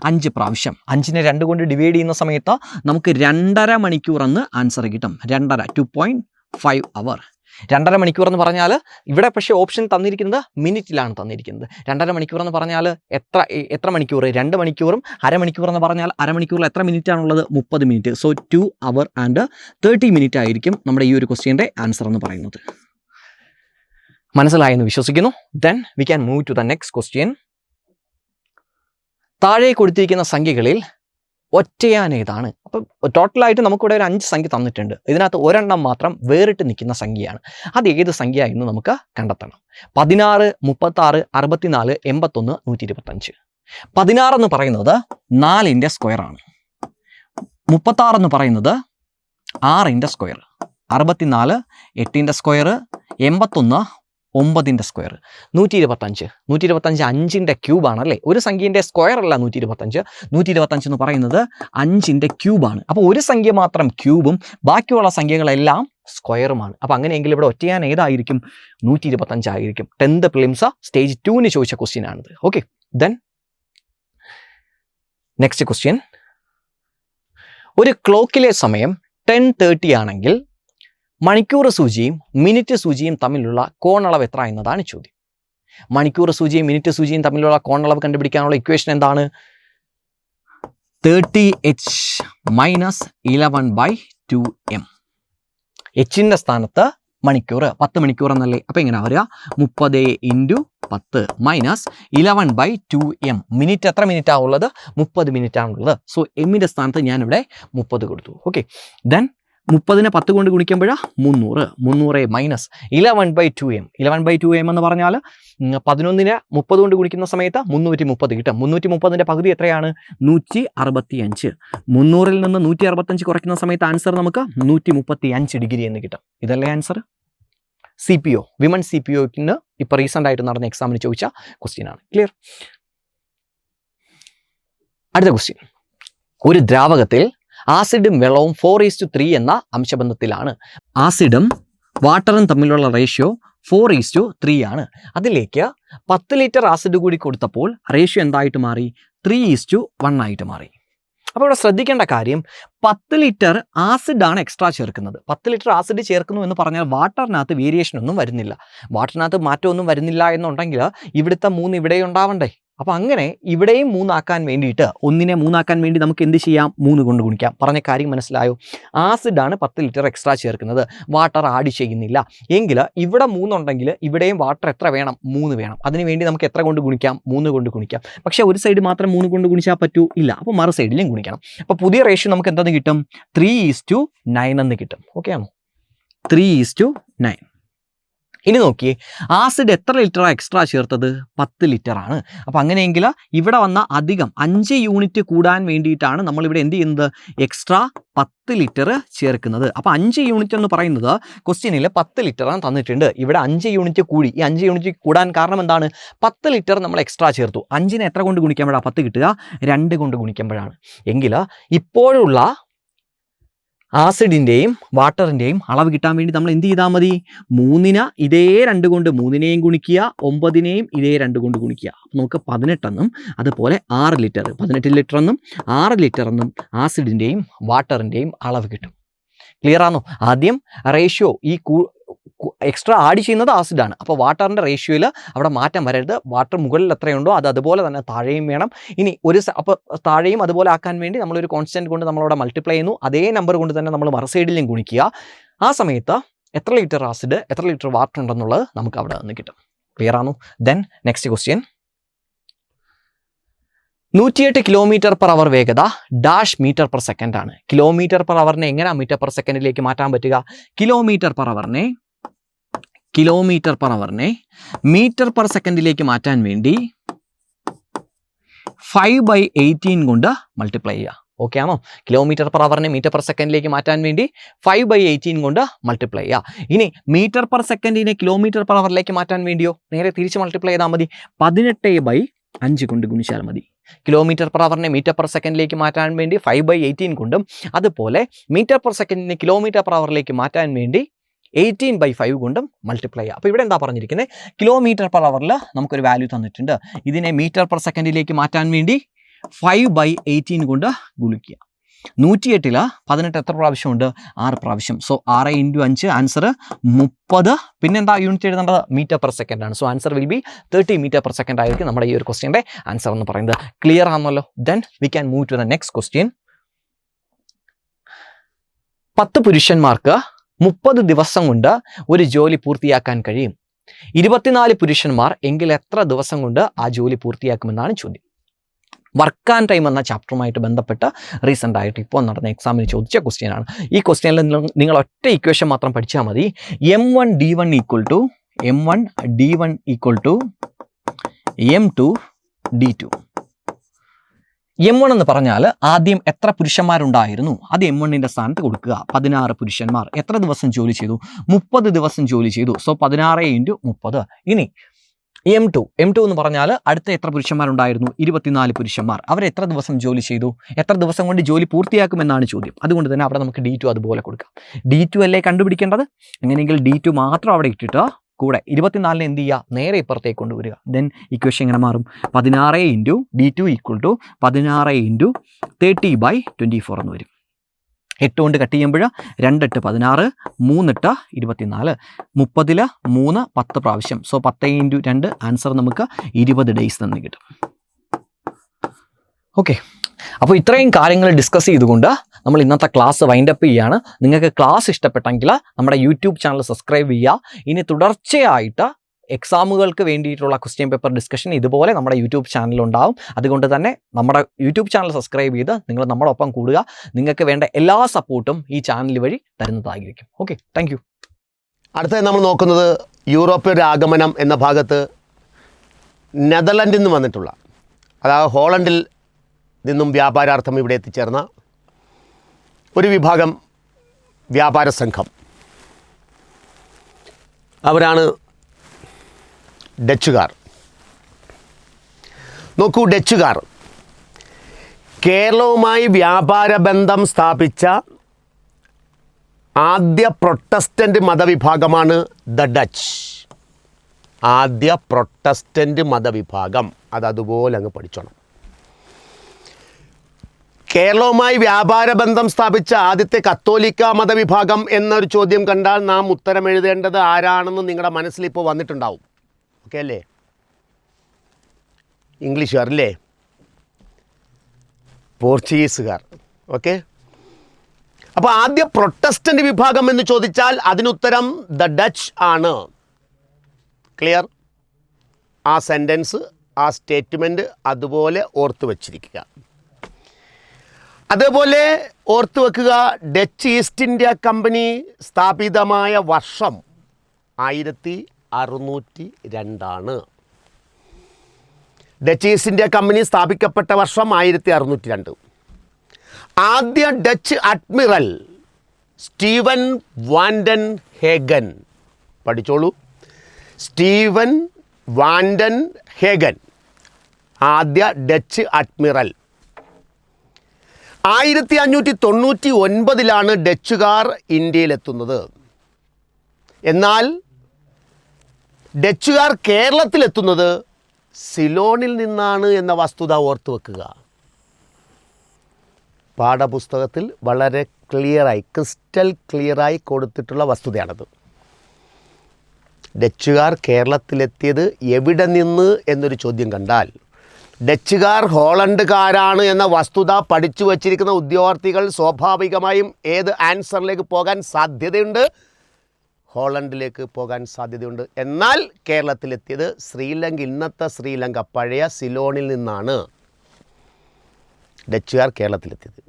5 പ്രാവശ്യം. 5നെ 2 കൊണ്ട് ഡിവൈഡ് ചെയ്യുന്ന സമയത്ത് നമുക്ക് 2.5 മണിക്കൂർ എന്ന് ആൻസർ കിട്ടും. 2.5 അവർ. 2.5 മണിക്കൂർ എന്ന് പറഞ്ഞാൽ ഇവിടെ പക്ഷേ ഓപ്ഷൻ തന്നിരിക്കുന്നത് മിനിറ്റിലാണ് തന്നിരിക്കുന്നത്. 2.5 മണിക്കൂർ എന്ന് പറഞ്ഞാൽ എത്ര മണിക്കൂർ? 2 മണിക്കൂറും അരമണിക്കൂർ എന്ന് പറഞ്ഞാൽ അരമണിക്കൂറിൽ എത്ര മിനിറ്റ് ആണുള്ളത്? 30 minute. So 2 hours and 30 minutes ആയിരിക്കും നമ്മുടെ ഈ ഒരു ക്വസ്റ്റ്യൻ്റെ ആൻസർ എന്ന് പറയുന്നത്. മനസ്സിലായെന്ന് വിശ്വസിക്കുന്നു. Then we can move to the next question. താഴെ കൊടുത്തിരിക്കുന്ന സംഖ്യകളിൽ ഒറ്റയാൻ ഏതാണ്? അപ്പം ടോട്ടലായിട്ട് നമുക്കിവിടെ ഒരു 5 സംഖ്യ തന്നിട്ടുണ്ട്. ഇതിനകത്ത് ഒരെണ്ണം മാത്രം വേറിട്ട് നിൽക്കുന്ന സംഖ്യയാണ്. അത് ഏത് സംഖ്യ എന്ന് നമുക്ക് കണ്ടെത്തണം. 16, 36, 64, 81, 125. 16 എന്ന് പറയുന്നത് 4ന്റെ സ്ക്വയർ ആണ്. 36 എന്ന് പറയുന്നത് 6ന്റെ സ്ക്വയർ. 64 8ന്റെ സ്ക്വയർ. 81 9ന്റെ സ്ക്വയർ. 125 5ന്റെ ക്യൂബാണ് അല്ലേ? ഒരു സംഖ്യൻ്റെ സ്ക്വയർ അല്ല 125. 125 എന്ന് പറയുന്നത് 5ന്റെ ക്യൂബാണ്. അപ്പോൾ ഒരു സംഖ്യ മാത്രം ക്യൂബും ബാക്കിയുള്ള സംഖ്യകളെല്ലാം സ്ക്വയറുമാണ്. അപ്പോൾ അങ്ങനെയെങ്കിൽ ഇവിടെ ഒറ്റയാൻ ഏതായിരിക്കും? 125 ആയിരിക്കും. 10th പ്രിലിംസ് സ്റ്റേജ് 2 ചോദിച്ച ക്വസ്റ്റ്യൻ ആണിത്. Okay, then next question. ഒരു ക്ലോക്കിലെ സമയം 10:30 ആണെങ്കിൽ മണിക്കൂർ സൂചിയും മിനിറ്റ് സൂചിയും തമ്മിലുള്ള കോണളവ് എത്ര എന്നതാണ് ചോദ്യം. മണിക്കൂർ സൂചിയും മിനിറ്റ് സൂചിയും തമ്മിലുള്ള കോണളവ് കണ്ടുപിടിക്കാനുള്ള ഇക്വേഷൻ എന്താണ്? 30h minus 11/2m. എച്ചിൻ്റെ സ്ഥാനത്ത് മണിക്കൂർ, 10 മണിക്കൂർ എന്നല്ലേ? അപ്പോൾ എങ്ങനെ വരിക? 30 × 10 മൈനസ് 11/2m. മിനിറ്റ് എത്ര മിനിറ്റാണ് ഉള്ളത്? 30 മിനിറ്റ് ആണുള്ളത്. സോ എമ്മിൻ്റെ സ്ഥാനത്ത് ഞാനിവിടെ 30 കൊടുത്തു. ഓക്കെ, ദെൻ 30നെ 10 കൊണ്ട് ഗുണിക്കുമ്പോഴാണ് 300. 300 മൈനസ് 11/2m. 11/2m എന്ന് പറഞ്ഞാൽ 11നെ 30 കൊണ്ട് ഗുണിക്കുന്ന സമയത്ത് 330 കിട്ടും. 330ൻ്റെ പകുതി എത്രയാണ്? 165. 300ൽ നിന്ന് 165 കുറയ്ക്കുന്ന സമയത്ത് ആൻസർ നമുക്ക് 135 ഡിഗ്രി എന്ന് കിട്ടും. ഇതല്ലേ ആൻസർ? CPO, വിമൺ CPOന് ഇപ്പോൾ റീസെൻ്റ് ആയിട്ട് നടന്ന എക്സാമിന് ചോദിച്ച ക്വസ്റ്റ്യൻ ആണ്. ക്ലിയർ? അടുത്ത ക്വസ്റ്റ്യൻ. ഒരു ദ്രാവകത്തിൽ ആസിഡും വെള്ളവും 4:3 എന്ന അംശബന്ധത്തിലാണ്. ആസിഡും വാട്ടറും തമ്മിലുള്ള റേഷ്യോ 4:3 ആണ്. അതിലേക്ക് 10 ലിറ്റർ ആസിഡ് കൂടി കൊടുത്തപ്പോൾ റേഷ്യോ എന്തായിട്ട് മാറി? 3:1 ആയിട്ട് മാറി. അപ്പോൾ ഇവിടെ ശ്രദ്ധിക്കേണ്ട കാര്യം, 10 ലിറ്റർ ആസിഡാണ് എക്സ്ട്രാ ചേർക്കുന്നത്. 10 ലിറ്റർ ആസിഡ് ചേർക്കുന്നു എന്ന് പറഞ്ഞാൽ വാട്ടറിനകത്ത് വേരിയേഷൻ ഒന്നും വരുന്നില്ല. വാട്ടറിനകത്ത് മാറ്റമൊന്നും വരുന്നില്ല എന്നുണ്ടെങ്കിൽ ഇവിടുത്തെ 3 ഇവിടെ ഉണ്ടാവണ്ടേ? അപ്പോൾ അങ്ങനെ ഇവിടെയും 3 ആക്കാൻ വേണ്ടിയിട്ട്, 1നെ 3 ആക്കാൻ വേണ്ടി നമുക്ക് എന്ത് ചെയ്യാം? 3 കൊണ്ട് ഗുണിക്കാം. പറഞ്ഞ കാര്യം മനസ്സിലായോ? ആസിഡാണ് 10 ലിറ്റർ എക്സ്ട്രാ ചേർക്കുന്നത്, വാട്ടർ ആഡ് ചെയ്യുന്നില്ല. എങ്കിൽ ഇവിടെ 3 ഉണ്ടെങ്കിൽ ഇവിടെയും വാട്ടർ എത്ര വേണം? 3 വേണം. അതിന് വേണ്ടി നമുക്ക് എത്ര കൊണ്ട് ഗുണിക്കാം? 3 കൊണ്ട് ഗുണിക്കാം. പക്ഷേ ഒരു സൈഡ് മാത്രം 3 കൊണ്ട് ഗുണിച്ചാൽ പറ്റൂ? ഇല്ല. അപ്പോൾ മറു സൈഡിലും ഗുണിക്കണം. അപ്പോൾ പുതിയ റേഷ്യോ നമുക്ക് എന്തെന്ന് കിട്ടും? 3:9 എന്ന് കിട്ടും. ഓക്കെ ആണോ? 3:9. ഇനി നോക്കിയേ, ആസിഡ് എത്ര ലിറ്ററാണ് എക്സ്ട്രാ ചേർത്തത്? 10 ലിറ്റർ ആണ്. അപ്പോൾ അങ്ങനെയെങ്കിൽ ഇവിടെ വന്ന അധികം 5 യൂണിറ്റ് കൂടാൻ വേണ്ടിയിട്ടാണ് നമ്മളിവിടെ എന്ത് ചെയ്യുന്നത്? എക്സ്ട്രാ 10 ലിറ്റർ ചേർക്കുന്നത്. അപ്പോൾ 5 യൂണിറ്റ് എന്ന് പറയുന്നത് ക്വസ്റ്റ്യനിൽ 10 ലിറ്ററാണ് തന്നിട്ടുണ്ട്. ഇവിടെ 5 യൂണിറ്റ് കൂടി. ഈ 5 യൂണിറ്റ് കൂടാൻ കാരണം എന്താണ്? 10 ലിറ്റർ നമ്മൾ എക്സ്ട്രാ ചേർത്തു. 5നെ എത്ര കൊണ്ട് ഗുണിക്കുമ്പോഴാണ് 10 കിട്ടുക? 2 കൊണ്ട് ഗുണിക്കുമ്പോഴാണ്. എങ്കിൽ ഇപ്പോഴുള്ള ആസിഡിൻ്റെയും വാട്ടറിൻ്റെയും അളവ് കിട്ടാൻ വേണ്ടി നമ്മൾ എന്ത് ചെയ്താൽ മതി? 3നെ ഇതേ 2 കൊണ്ട് 3നെയും ഗുണിക്കുക, 9നെയും ഇതേ 2 കൊണ്ട് ഗുണിക്കുക. നമുക്ക് 18 എന്നും അതുപോലെ 6 ലിറ്റർ, 18 ലിറ്റർ എന്നും 6 ലിറ്റർ എന്നും ആസിഡിൻ്റെയും വാട്ടറിൻ്റെയും അളവ് കിട്ടും. ക്ലിയർ ആണോ? ആദ്യം റേഷ്യോ ഈ എക്സ്ട്രാ ആഡ് ചെയ്യുന്നത് ആസിഡാണ്. അപ്പോൾ വാട്ടറിൻ്റെ റേഷ്യോയിൽ അവിടെ മാറ്റം വരരുത്. വാട്ടർ മുകളിൽ എത്രയുണ്ടോ അത് അതുപോലെ തന്നെ താഴെയും വേണം. ഇനി അപ്പോൾ താഴെയും അതുപോലെ ആക്കാൻ വേണ്ടി നമ്മളൊരു കോൺസ്റ്റൻറ്റ് കൊണ്ട് നമ്മളവിടെ മൾട്ടിപ്ലൈ ചെയ്യുന്നു. അതേ നമ്പർ കൊണ്ട് തന്നെ നമ്മൾ മറുസൈഡിലും ഗുണിക്കുക. ആ സമയത്ത് എത്ര ലിറ്റർ ആസിഡ് എത്ര ലിറ്റർ വാട്ടർ ഉണ്ടെന്നുള്ളത് നമുക്ക് അവിടെ നിന്ന് കിട്ടും. ക്ലിയർ ആണോ? Then next question. 108 km/h വേഗത ഡാഷ് മീറ്റർ പെർ സെക്കൻഡ് ആണ്. km/hനെ എങ്ങനെയാണ് മീറ്റർ പെർ സെക്കൻഡിലേക്ക് മാറ്റാൻ പറ്റുക? km/hനെ മീറ്റർ പെർ സെക്കൻഡിലേക്ക് മാറ്റാൻ വേണ്ടി 5/18 കൊണ്ട് മൾട്ടിപ്ലൈ ചെയ്യുക. ഓക്കെ ആണോ? km/hനെ മീറ്റർ പെർ സെക്കൻഡിലേക്ക് മാറ്റാൻ വേണ്ടി 5/18 കൊണ്ട് മൾട്ടിപ്ലൈ ചെയ്യുക. ഇനി മീറ്റർ പെർ സെക്കൻഡിനെ km/hലേക്ക് മാറ്റാൻ വേണ്ടിയോ നേരെ തിരിച്ച് മൾട്ടിപ്ലൈ ചെയ്താൽ മതി. 18/5 കൊണ്ട് ഗുണിച്ചാൽ മതി. km/hനെ മീറ്റർ പെർ സെക്കൻഡിലേക്ക് മാറ്റാൻ വേണ്ടി 5/18 കൊണ്ടും അതുപോലെ മീറ്റർ പെർ സെക്കൻഡിനെ km/hലേക്ക് മാറ്റാൻ വേണ്ടി 18/5 കൊണ്ടും മൾട്ടിപ്ലൈ ചെയ്യുക. അപ്പോൾ ഇവിടെ എന്താ പറഞ്ഞിരിക്കുന്നത്? km/hൽ നമുക്കൊരു വാല്യൂ തന്നിട്ടുണ്ട്. ഇതിനെ മീറ്റർ പെർ സെക്കൻഡിലേക്ക് മാറ്റാൻ വേണ്ടി 5/18 കൊണ്ട് ഗുണിക്കുക. 108ൽ 18 എത്ര പ്രാവശ്യമുണ്ട്? 6 പ്രാവശ്യം. So 6 × 5 answer 30. പിന്നെന്താ യൂണിറ്റ് എഴുതേണ്ടത്? മീറ്റർ പെർ സെക്കൻഡ് ആണ്. So answer will be 30 metre per second ആയിരിക്കും നമ്മുടെ ഈ ഒരു ക്വസ്റ്റ്യൻ്റെ ആൻസർ എന്ന് പറയുന്നത്. ക്ലിയർ ആണല്ലോ? Then we can move to the next question. 10 പുരുഷന്മാർക്ക് 30 ദിവസം കൊണ്ട് ഒരു ജോലി പൂർത്തിയാക്കാൻ കഴിയും. 24 പുരുഷന്മാർ എങ്കിൽ എത്ര ദിവസം കൊണ്ട് ആ ജോലി പൂർത്തിയാക്കുമെന്നാണ് ചോദ്യം. വർക്ക് ആൻഡ് ടൈം എന്ന ചാപ്റ്ററുമായിട്ട് ബന്ധപ്പെട്ട് റീസെൻ്റ് ആയിട്ട് ഇപ്പോൾ നടന്ന എക്സാമിന് ചോദിച്ച ക്വസ്റ്റ്യനാണ്. ഈ ക്വസ്റ്റ്യനിൽ നിങ്ങൾ ഒറ്റ ഇക്വേഷൻ മാത്രം പഠിച്ചാൽ മതി. M1D1 equal to M2D2. M1 എന്ന് പറഞ്ഞാൽ ആദ്യം എത്ര പുരുഷന്മാരുണ്ടായിരുന്നു അത് M1ൻ്റെ സ്ഥാനത്ത് കൊടുക്കുക. 16 പുരുഷന്മാർ. എത്ര ദിവസം ജോലി ചെയ്തു? 30 ദിവസം ജോലി ചെയ്തു. സോ 16 × 30. ഇനി M2 എന്ന് പറഞ്ഞാൽ അടുത്ത എത്ര പുരുഷന്മാരുണ്ടായിരുന്നു? 24 പുരുഷന്മാർ. അവർ എത്ര ദിവസം ജോലി ചെയ്തു? എത്ര ദിവസം കൊണ്ട് ജോലി പൂർത്തിയാക്കുമെന്നാണ് ചോദ്യം. അതുകൊണ്ട് തന്നെ അവിടെ നമുക്ക് D2 അതുപോലെ കൊടുക്കാം. D2 അല്ലേ കണ്ടുപിടിക്കേണ്ടത്? അങ്ങനെയെങ്കിൽ D2 മാത്രം അവിടെ ഇട്ടിട്ട് കൂടെ 24 എന്ത് ചെയ്യുക? നേരെ ഇപ്പുറത്തേക്ക് കൊണ്ടുവരിക. ദെൻ ഇക്വേഷൻ എങ്ങനെ മാറും? 16 × D2 ഈക്വൽ ടു 16 × 30/24 എന്ന് വരും. 8 കൊണ്ട് കട്ട് ചെയ്യുമ്പോൾ 2 8 16, 3 8 24, 30 3 10 പ്രാവശ്യം. സോ 10 × 2 ആൻസർ നമുക്ക് 20 ഡേയ്സ് തന്നെ കിട്ടും. ഓക്കെ, അപ്പോൾ ഇത്രയും കാര്യങ്ങൾ ഡിസ്കസ് ചെയ്തുകൊണ്ട് നമ്മൾ ഇന്നത്തെ ക്ലാസ് വൈൻഡപ്പ് ചെയ്യുകയാണ്. നിങ്ങൾക്ക് ക്ലാസ് ഇഷ്ടപ്പെട്ടെങ്കിൽ നമ്മുടെ യൂട്യൂബ് ചാനൽ സബ്സ്ക്രൈബ് ചെയ്യുക. ഇനി തുടർച്ചയായിട്ട് എക്സാമുകൾക്ക് വേണ്ടിയിട്ടുള്ള ക്വസ്റ്റ്യൻ പേപ്പർ ഡിസ്കഷൻ ഇതുപോലെ നമ്മുടെ യൂട്യൂബ് ചാനലുണ്ടാവും. അതുകൊണ്ട് തന്നെ നമ്മുടെ യൂട്യൂബ് ചാനൽ സബ്സ്ക്രൈബ് ചെയ്ത് നിങ്ങൾ നമ്മുടെ ഒപ്പം കൂടുക. നിങ്ങൾക്ക് വേണ്ട എല്ലാ സപ്പോർട്ടും ഈ ചാനൽ വഴി തരുന്നതായിരിക്കും. Okay, thank you. അടുത്തത് നമ്മൾ നോക്കുന്നത് യൂറോപ്യൻ ആഗമനം എന്ന ഭാഗത്ത് നെതർലൻഡിൽ നിന്ന് വന്നിട്ടുള്ള, അതായത് ഹോളണ്ടിൽ നിന്നും വ്യാപാരാർത്ഥം ഇവിടെ എത്തിച്ചേർന്ന ഒരു വിഭാഗം വ്യാപാര സംഘം. അവരാണ് ഡച്ചുകാർ. നോക്കൂ, ഡച്ചുകാർ കേരളവുമായി വ്യാപാര ബന്ധം സ്ഥാപിച്ച ആദ്യ പ്രൊട്ടസ്റ്റൻ്റ് മതവിഭാഗമാണ് ദ ഡച്ച്. ആദ്യ പ്രൊട്ടസ്റ്റൻ്റ് മതവിഭാഗം. അതുപോലെ അങ്ങ് പഠിച്ചോണം. കേരളവുമായി വ്യാപാര ബന്ധം സ്ഥാപിച്ച ആദ്യത്തെ കത്തോലിക്ക മതവിഭാഗം എന്നൊരു ചോദ്യം കണ്ടാൽ നാം ഉത്തരം എഴുതേണ്ടത് ആരാണെന്ന് നിങ്ങളുടെ മനസ്സിൽ ഇപ്പോൾ വന്നിട്ടുണ്ടാവും. ഓക്കെ അല്ലേ? ഇംഗ്ലീഷുകാർ അല്ലേ? പോർച്ചുഗീസുകാർ. ഓക്കെ, അപ്പോൾ ആദ്യ പ്രൊട്ടസ്റ്റൻ്റ് വിഭാഗം എന്ന് ചോദിച്ചാൽ അതിനുത്തരം ദ ഡച്ച് ആണ്. ക്ലിയർ? ആ സെൻറ്റൻസ്, ആ സ്റ്റേറ്റ്മെൻറ്റ് അതുപോലെ ഓർത്ത് വച്ചിരിക്കുക. അതേപോലെ ഓർത്തു വെക്കുക, ഡച്ച് ഈസ്റ്റ് ഇന്ത്യ കമ്പനി സ്ഥാപിതമായ വർഷം 1602. ഡച്ച് ഈസ്റ്റ് ഇന്ത്യ കമ്പനി സ്ഥാപിക്കപ്പെട്ട വർഷം 1602. ആദ്യ Dutch admiral Steven van den Hagen. പഠിച്ചോളൂ, സ്റ്റീവൻ വാൻഡൻ ഹേഗൻ ആദ്യ ഡച്ച് അഡ്മിറൽ. 1599 ഡച്ചുകാർ ഇന്ത്യയിലെത്തുന്നത്. എന്നാൽ ഡച്ചുകാർ കേരളത്തിലെത്തുന്നത് സിലോണിൽ നിന്നാണ് എന്ന വസ്തുത ഓർത്തു വെക്കുക. പാഠപുസ്തകത്തിൽ വളരെ ക്ലിയറായി, ക്രിസ്റ്റൽ ക്ലിയറായി കൊടുത്തിട്ടുള്ള വസ്തുതയാണത്. ഡച്ചുകാർ കേരളത്തിലെത്തിയത് എവിടെ നിന്ന് എന്നൊരു ചോദ്യം കണ്ടാൽ, ഡച്ചുകാർ ഹോളണ്ടുകാരാണ് എന്ന വസ്തുത പഠിച്ചു വച്ചിരിക്കുന്ന ഉദ്യോഗാർത്ഥികൾ സ്വാഭാവികമായും ഏത് ആൻസറിലേക്ക് പോകാൻ സാധ്യതയുണ്ട്? ഹോളണ്ടിലേക്ക് പോകാൻ സാധ്യതയുണ്ട്. എന്നാൽ കേരളത്തിലെത്തിയത് ശ്രീലങ്ക, ഇന്നത്തെ ശ്രീലങ്ക, പഴയ സിലോണിൽ നിന്നാണ് ഡച്ചുകാർ കേരളത്തിലെത്തിയത്.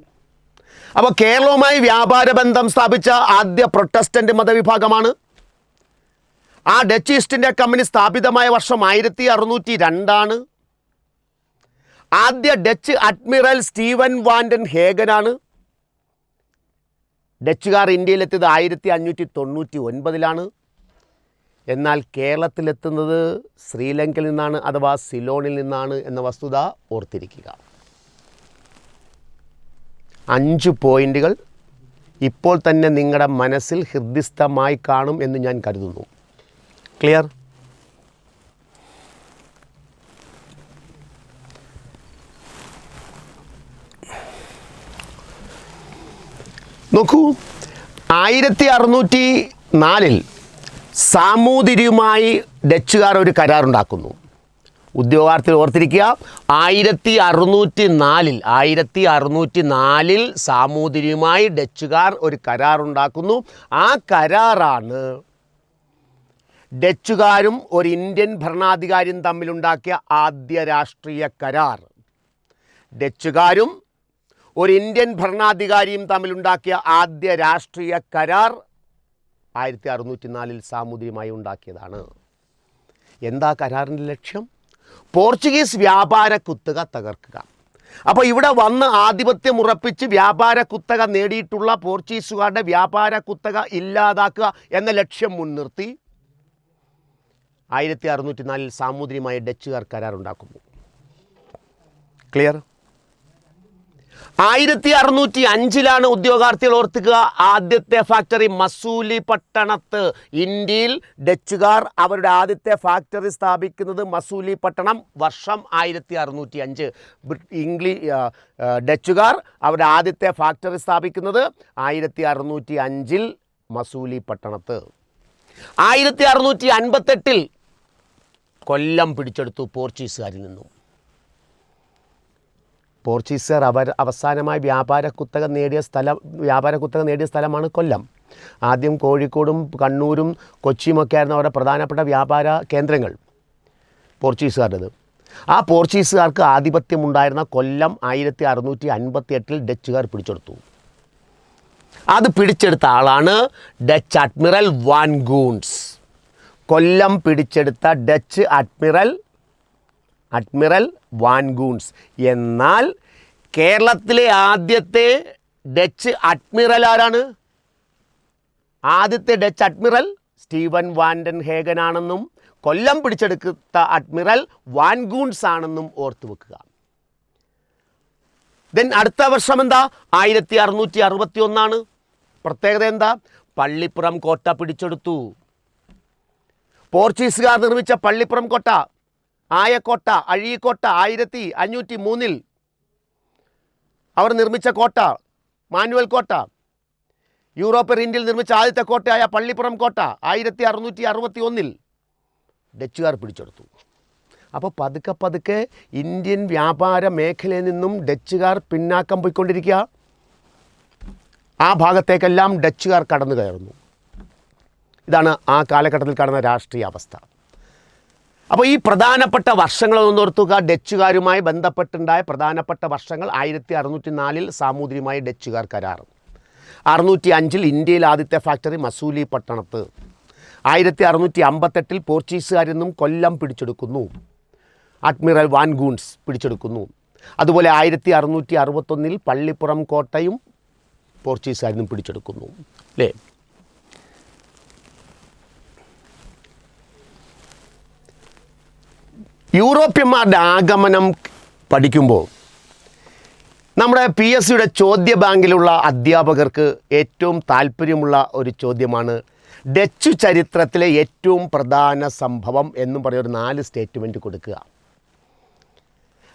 അപ്പോൾ കേരളവുമായി വ്യാപാര ബന്ധം സ്ഥാപിച്ച ആദ്യ പ്രൊട്ടസ്റ്റൻ്റ് മതവിഭാഗമാണ്. ആ ഡച്ച് ഈസ്റ്റ് ഇന്ത്യ കമ്പനി സ്ഥാപിതമായ വർഷം 1602. ആദ്യ ഡച്ച് അഡ്മിറൽ സ്റ്റീവൻ വാൻഡൻ ഹേഗനാണ്. ഡച്ചുകാർ ഇന്ത്യയിലെത്തിയത് 1599. എന്നാൽ കേരളത്തിലെത്തുന്നത് ശ്രീലങ്കയിൽ നിന്നാണ്, അഥവാ സിലോണിൽ നിന്നാണ് എന്ന വസ്തുത ഓർത്തിരിക്കുക. 5 പോയിന്റുകൾ ഇപ്പോൾ തന്നെ നിങ്ങളുടെ മനസ്സിൽ ഹൃദിസ്ഥമായി കാണും എന്ന് ഞാൻ കരുതുന്നു. ക്ലിയർ? നോക്കൂ, 1604 സാമൂതിരിയുമായി ഡച്ചുകാർ ഒരു കരാറുണ്ടാക്കുന്നു. ഉദ്യോഗാർത്ഥികൾ ഓർത്തിരിക്കുക, 1604 സാമൂതിരിയുമായി ഡച്ചുകാർ ഒരു കരാറുണ്ടാക്കുന്നു. ആ കരാറാണ് ഡച്ചുകാരും ഒരു ഇന്ത്യൻ ഭരണാധികാരിയും തമ്മിലുണ്ടാക്കിയ ആദ്യ രാഷ്ട്രീയ കരാർ. ഡച്ചുകാരും ഒരു ഇന്ത്യൻ ഭരണാധികാരിയും തമ്മിലുണ്ടാക്കിയ ആദ്യ രാഷ്ട്രീയ കരാർ 1604 സാമൂതിരിയുമായി ഉണ്ടാക്കിയതാണ്. എന്താ കരാറിൻ്റെ ലക്ഷ്യം? പോർച്ചുഗീസ് വ്യാപാര കുത്തക തകർക്കുക. അപ്പോൾ ഇവിടെ വന്ന് ആധിപത്യം ഉറപ്പിച്ച് വ്യാപാര കുത്തക നേടിയിട്ടുള്ള പോർച്ചുഗീസുകാരുടെ വ്യാപാര കുത്തക ഇല്ലാതാക്കുക എന്ന ലക്ഷ്യം മുൻനിർത്തി 1604 സാമൂതിരിയുമായി ഡച്ചുകാർ കരാറുണ്ടാക്കുന്നു. ക്ലിയർ? 1605 ഉദ്യോഗാർത്ഥികൾ ഓർത്തുക, ആദ്യത്തെ ഫാക്ടറി മസൂലി പട്ടണത്ത്. ഇന്ത്യയിൽ ഡച്ചുകാർ അവരുടെ ആദ്യത്തെ ഫാക്ടറി സ്ഥാപിക്കുന്നത് മസൂലി പട്ടണം. വർഷം 1605. ഡച്ചുകാർ അവരുടെ ആദ്യത്തെ ഫാക്ടറി സ്ഥാപിക്കുന്നത് 1605 മസൂലി പട്ടണത്ത്. 1658 കൊല്ലം പിടിച്ചെടുത്തു പോർച്ചുഗീസുകാരിൽ നിന്നും. പോർച്ചുഗീസുകാർ അവസാനമായി വ്യാപാര കുത്തക നേടിയ സ്ഥലമാണ് കൊല്ലം. ആദ്യം കോഴിക്കോടും കണ്ണൂരും കൊച്ചിയുമൊക്കെ ആയിരുന്നു അവരുടെ പ്രധാനപ്പെട്ട വ്യാപാര കേന്ദ്രങ്ങൾ പോർച്ചുഗീസുകാരുടേത്. ആ പോർച്ചുഗീസുകാർക്ക് ആധിപത്യമുണ്ടായിരുന്ന കൊല്ലം 1658 ഡച്ചുകാർ പിടിച്ചെടുത്തു. അത് പിടിച്ചെടുത്ത ആളാണ് ഡച്ച് അഡ്മിറൽ വാൻ ഗൂൺസ്. കൊല്ലം പിടിച്ചെടുത്ത ഡച്ച് അഡ്മിറൽ വാൻ ഗൂൺസ്. എന്നാൽ കേരളത്തിലെ ആദ്യത്തെ ഡച്ച് അഡ്മിറൽ ആരാണ്? ആദ്യത്തെ Dutch admiral Steven van den Hagen ആണെന്നും കൊല്ലം പിടിച്ചെടുത്ത അഡ്മിറൽ വാൻ ഗൂൺസ് ആണെന്നും ഓർത്തു വെക്കുക. ദെൻ അടുത്ത വർഷം എന്താ? 1661. പ്രത്യേകത എന്താ? പള്ളിപ്പുറം കോട്ട പിടിച്ചെടുത്തു. പോർച്ചുഗീസുകാർ നിർമ്മിച്ച പള്ളിപ്പുറം കോട്ട, ആയക്കോട്ട, അഴീക്കോട്ട 1503 അവർ നിർമ്മിച്ച കോട്ട, മാനുവൽ കോട്ട. യൂറോപ്യൻ ഇന്ത്യയിൽ നിർമ്മിച്ച ആദ്യത്തെ കോട്ടയായ പള്ളിപ്പുറം കോട്ട 1661 ഡച്ചുകാർ പിടിച്ചെടുത്തു. അപ്പോൾ പതുക്കെ പതുക്കെ ഇന്ത്യൻ വ്യാപാര മേഖലയിൽ നിന്നും ഡച്ചുകാർ പിന്നാക്കം പോയിക്കൊണ്ടിരിക്കുക. ആ ഭാഗത്തേക്കെല്ലാം ഡച്ചുകാർ കടന്നു കയറുന്നു. ഇതാണ് ആ കാലഘട്ടത്തിൽ കാണുന്ന രാഷ്ട്രീയ അവസ്ഥ. അപ്പോൾ ഈ പ്രധാനപ്പെട്ട വർഷങ്ങളൊന്നും ഓർത്തുക. ഡച്ചുകാരുമായി ബന്ധപ്പെട്ടുണ്ടായ പ്രധാനപ്പെട്ട വർഷങ്ങൾ 1604 സാമൂതിരിയുമായി ഡച്ചുകാർ കരാർ, 605 ഇന്ത്യയിൽ ആദ്യത്തെ ഫാക്ടറി മസൂലി പട്ടണത്ത്, 1658 പോർച്ചുഗീസുകാരിൽ നിന്നും കൊല്ലം പിടിച്ചെടുക്കുന്നു, അഡ്മിറൽ വാൻ ഗൂൺസ് പിടിച്ചെടുക്കുന്നു. അതുപോലെ 1661 പള്ളിപ്പുറം കോട്ടയും പോർച്ചുഗീസുകാരിൽ നിന്നും പിടിച്ചെടുക്കുന്നു. അല്ലേ? യൂറോപ്യന്മാരുടെ ആഗമനം പഠിക്കുമ്പോൾ നമ്മുടെ PSCയുടെ ചോദ്യ ബാങ്കിലുള്ള അധ്യാപകർക്ക് ഏറ്റവും താല്പര്യമുള്ള ഒരു ചോദ്യമാണ് ഡച്ചു ചരിത്രത്തിലെ ഏറ്റവും പ്രധാന സംഭവം എന്നും പറയുന്ന ഒരു 4 സ്റ്റേറ്റ്മെൻറ്റ് കൊടുക്കുക.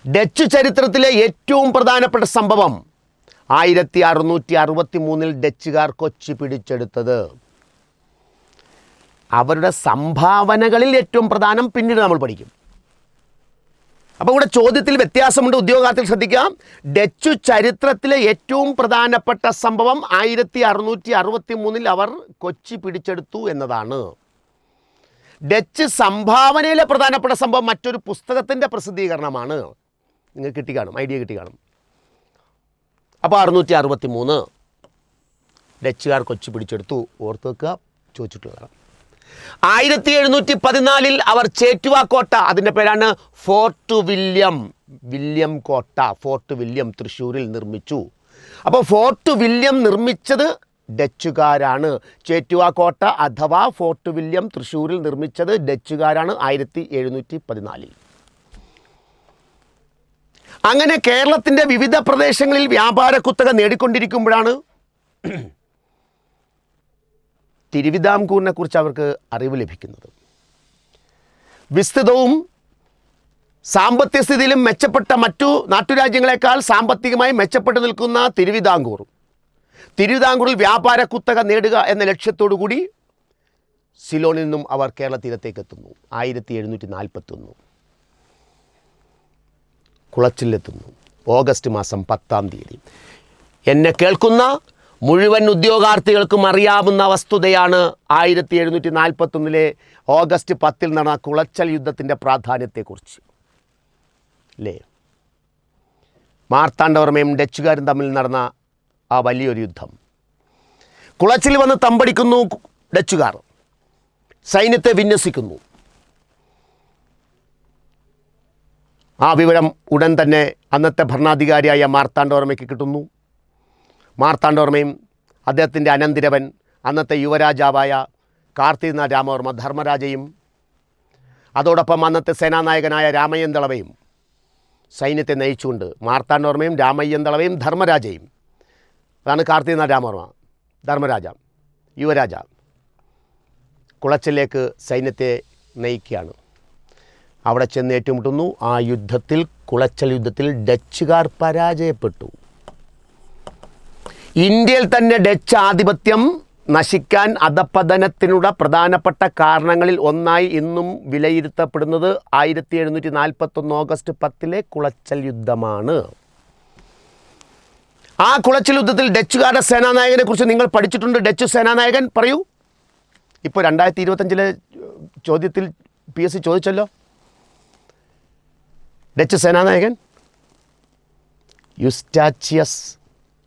ഡച്ചു ചരിത്രത്തിലെ ഏറ്റവും പ്രധാനപ്പെട്ട സംഭവം 1663 ഡച്ചുകാർ കൊച്ചി പിടിച്ചെടുത്തത്. അവരുടെ സംഭാവനകളിൽ ഏറ്റവും പ്രധാനം പിന്നീട് നമ്മൾ പഠിക്കും. അപ്പോൾ ഇവിടെ ചോദ്യത്തിൽ വ്യത്യാസമുണ്ട്. ഉദ്യോഗാർത്ഥികൾ ശ്രദ്ധിക്കാം. ഡച്ചു ചരിത്രത്തിലെ ഏറ്റവും പ്രധാനപ്പെട്ട സംഭവം 1663 അവർ കൊച്ചി പിടിച്ചെടുത്തു എന്നതാണ്. ഡച്ച് സംഭാവനയിലെ പ്രധാനപ്പെട്ട സംഭവം മറ്റൊരു പുസ്തകത്തിൻ്റെ പ്രസിദ്ധീകരണമാണ്. നിങ്ങൾക്ക് കിട്ടി കാണും, ഐഡിയ കിട്ടി കാണും. അപ്പോൾ 663 ഡച്ചുകാർ കൊച്ചി പിടിച്ചെടുത്തു. ഓർത്ത് വെക്കുക, ചോദിച്ചിട്ടുള്ളതാണ്. 1714 അവർ ചേറ്റുവ കോട്ട, അതിൻ്റെ പേരാണ് ഫോർട്ട് വില്യം കോട്ട, ഫോർട്ട് വില്യം തൃശ്ശൂരിൽ നിർമ്മിച്ചു. അപ്പോൾ ഫോർട്ട് വില്യം നിർമ്മിച്ചത് ഡച്ചുകാരാണ്. ചേറ്റുവ കോട്ട അഥവാ ഫോർട്ട് വില്യം തൃശ്ശൂരിൽ നിർമ്മിച്ചത് ഡച്ചുകാരാണ് 1714. അങ്ങനെ കേരളത്തിൻ്റെ വിവിധ പ്രദേശങ്ങളിൽ വ്യാപാര കുത്തക നേടിക്കൊണ്ടിരിക്കുമ്പോഴാണ് തിരുവിതാംകൂറിനെ കുറിച്ച് അവർക്ക് അറിവ് ലഭിക്കുന്നത്. വിസ്തൃതവും സാമ്പത്തിക സ്ഥിതിയിലും മെച്ചപ്പെട്ട മറ്റു നാട്ടുരാജ്യങ്ങളെക്കാൾ സാമ്പത്തികമായി മെച്ചപ്പെട്ടു നിൽക്കുന്ന തിരുവിതാംകൂറിൽ വ്യാപാര കുത്തക നേടുക എന്ന ലക്ഷ്യത്തോടു കൂടി സിലോണിൽ നിന്നും അവർ കേരള തീരത്തേക്ക് എത്തുന്നു. 1741 കുളച്ചിലെത്തുന്നു. ഓഗസ്റ്റ് മാസം 10 എന്നെ കേൾക്കുന്ന മുഴുവൻ ഉദ്യോഗാർത്ഥികൾക്കും അറിയാവുന്ന വസ്തുതയാണ് 1741 ഓഗസ്റ്റ് 10 നടന്ന കുളച്ചൽ യുദ്ധത്തിൻ്റെ പ്രാധാന്യത്തെക്കുറിച്ച്. അല്ലേ? മാർത്താണ്ഡവർമ്മയും ഡച്ചുകാരും തമ്മിൽ നടന്ന ആ വലിയൊരു യുദ്ധം. കുളച്ചിൽ വന്ന് തമ്പടിക്കുന്നു ഡച്ചുകാർ, സൈന്യത്തെ വിന്യസിക്കുന്നു. ആ വിവരം ഉടൻ തന്നെ അന്നത്തെ ഭരണാധികാരിയായ മാർത്താണ്ഡവർമ്മയ്ക്ക് കിട്ടുന്നു. മാർത്താണ്ഡവർമ്മയും അദ്ദേഹത്തിൻ്റെ അനന്തിരവൻ അന്നത്തെ യുവരാജാവായ കാർത്തികനാഥ രാമവർമ്മ ധർമ്മരാജയും അതോടൊപ്പം അന്നത്തെ സേനാനായകനായ രാമയ്യന്തളവയും സൈന്യത്തെ നയിച്ചുകൊണ്ട് മാർത്താണ്ഡവർമ്മയും രാമയ്യന്തളവയും ധർമ്മരാജയും, അതാണ് കാർത്തികനാഥ രാമവർമ്മ ധർമ്മരാജ യുവരാജ, കുളച്ചിലേക്ക് സൈന്യത്തെ നയിക്കുകയാണ്. അവിടെ ചെന്ന് ഏറ്റുമുട്ടുന്നു. ആ യുദ്ധത്തിൽ, കുളച്ചൽ യുദ്ധത്തിൽ ഡച്ചുകാർ പരാജയപ്പെട്ടു. ഇന്ത്യയിൽ തന്നെ ഡച്ച് ആധിപത്യം നശിക്കാൻ അധപതനത്തിനുള്ള പ്രധാനപ്പെട്ട കാരണങ്ങളിൽ ഒന്നായി ഇന്നും വിലയിരുത്തപ്പെടുന്നത് 1741 ഓഗസ്റ്റ് 10 കുളച്ചൽ യുദ്ധമാണ്. ആ കുളച്ചൽ യുദ്ധത്തിൽ ഡച്ചുകാരുടെ സേനാനായകനെ കുറിച്ച് നിങ്ങൾ പഠിച്ചിട്ടുണ്ട്. ഡച്ച് സേനാനായകൻ പറയൂ. ഇപ്പോൾ 2025 ചോദ്യത്തിൽ PSC ചോദിച്ചല്ലോ. ഡച്ച് സേനാനായകൻ യുസ്റ്റാച്ചിയസ്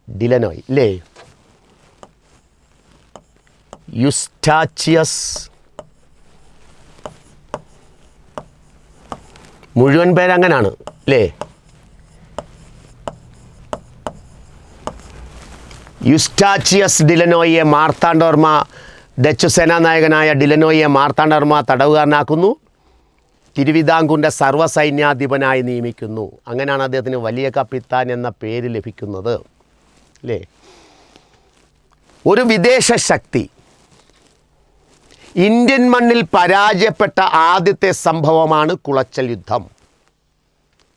ഡിലനോയ് അല്ലേ? യുസ്റ്റാച്ചിയസ്, മുഴുവൻ പേരങ്ങനാണ് അല്ലേ? യുസ്റ്റാച്ചിയസ് ഡിലനോയെ മാർത്താണ്ഡവർമ്മ, ഡച്ച് സേനാനായകനായ ഡിലനോയെ മാർത്താണ്ഡവർമ്മ തടവുകാരനാക്കുന്നു. തിരുവിതാംകൂറിൻ്റെ സർവ്വസൈന്യാധിപനായി നിയമിക്കുന്നു. അങ്ങനെയാണ് അദ്ദേഹത്തിന് വലിയ കപ്പിത്താൻ എന്ന പേര് ലഭിക്കുന്നത് അല്ലേ? ഒരു വിദേശ ശക്തി ഇന്ത്യൻ മണ്ണിൽ പരാജയപ്പെട്ട ആദ്യത്തെ സംഭവമാണ് കുളച്ചൽ യുദ്ധം.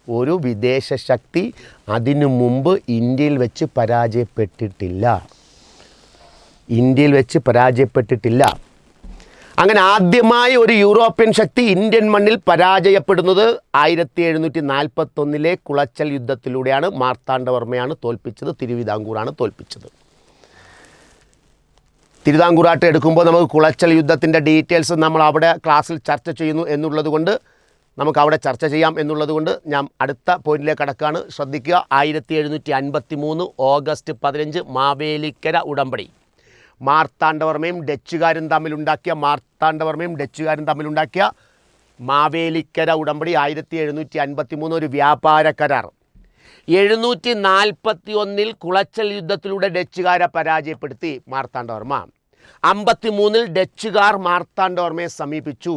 ഒരു വിദേശ ശക്തി അതിനു മുമ്പ് ഇന്ത്യയിൽ വെച്ച് പരാജയപ്പെട്ടിട്ടില്ല. അങ്ങനെ ആദ്യമായി ഒരു യൂറോപ്യൻ ശക്തി ഇന്ത്യൻ മണ്ണിൽ പരാജയപ്പെടുന്നത് 1741 കുളച്ചൽ യുദ്ധത്തിലൂടെയാണ്. മാർത്താണ്ഡവർമ്മയാണ് തോൽപ്പിച്ചത്, തിരുവിതാംകൂറാണ് തോൽപ്പിച്ചത്. തിരുവിതാംകൂറായിട്ട് എടുക്കുമ്പോൾ നമുക്ക് കുളച്ചൽ യുദ്ധത്തിൻ്റെ ഡീറ്റെയിൽസ് നമ്മൾ അവിടെ ക്ലാസ്സിൽ ചർച്ച ചെയ്യുന്നു എന്നുള്ളത് കൊണ്ട് നമുക്ക് അവിടെ ചർച്ച ചെയ്യാം എന്നുള്ളത് കൊണ്ട് ഞാൻ അടുത്ത പോയിന്റിലേക്ക് കടക്കുകയാണ്. ശ്രദ്ധിക്കുക. 1753 ഓഗസ്റ്റ് 15 മാവേലിക്കര ഉടമ്പടി. മാർത്താണ്ഡവർമ്മയും ഡച്ചുകാരും തമ്മിലുണ്ടാക്കിയ മാവേലിക്കര ഉടമ്പടി 1753 ഒരു വ്യാപാര കരാർ. 741 കുളച്ചൽ യുദ്ധത്തിലൂടെ ഡച്ചുകാരെ പരാജയപ്പെടുത്തി മാർത്താണ്ഡവർമ്മ. 53 ഡച്ചുകാർ മാർത്താണ്ഡവർമ്മയെ സമീപിച്ചു,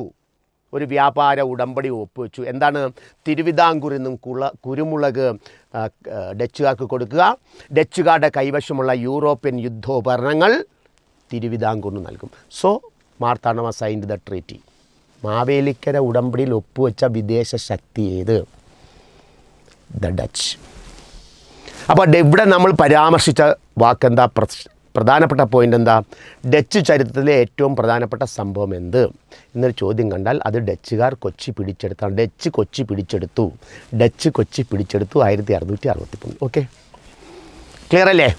ഒരു വ്യാപാര ഉടമ്പടി ഒപ്പുവെച്ചു. എന്താണ്? തിരുവിതാംകൂറിൽ നിന്നും കുരുമുളക് ഡച്ചുകാർക്ക് കൊടുക്കുക, ഡച്ചുകാരുടെ കൈവശമുള്ള യൂറോപ്യൻ യുദ്ധോപകരണങ്ങൾ തിരുവിതാംകൂറിന് നൽകും. So Marthanda Varma signed the treaty. Mavelikkara ഉടമ്പടിയിൽ ഒപ്പുവെച്ച വിദേശ ശക്തി ഏത്? The Dutch. അപ്പോൾ ഇവിടെ നമ്മൾ പരാമർശിച്ച വാക്കെന്താ? പ്രധാനപ്പെട്ട പോയിൻ്റ് എന്താ? ഡച്ച് ചരിത്രത്തിലെ ഏറ്റവും പ്രധാനപ്പെട്ട സംഭവം എന്ത് എന്നൊരു ചോദ്യം കണ്ടാൽ അത് ഡച്ചുകാർ കൊച്ചി പിടിച്ചെടുത്താണ്. ഡച്ച് കൊച്ചി പിടിച്ചെടുത്തു 1663. ഓക്കെ, ക്ലിയർ അല്ലേ?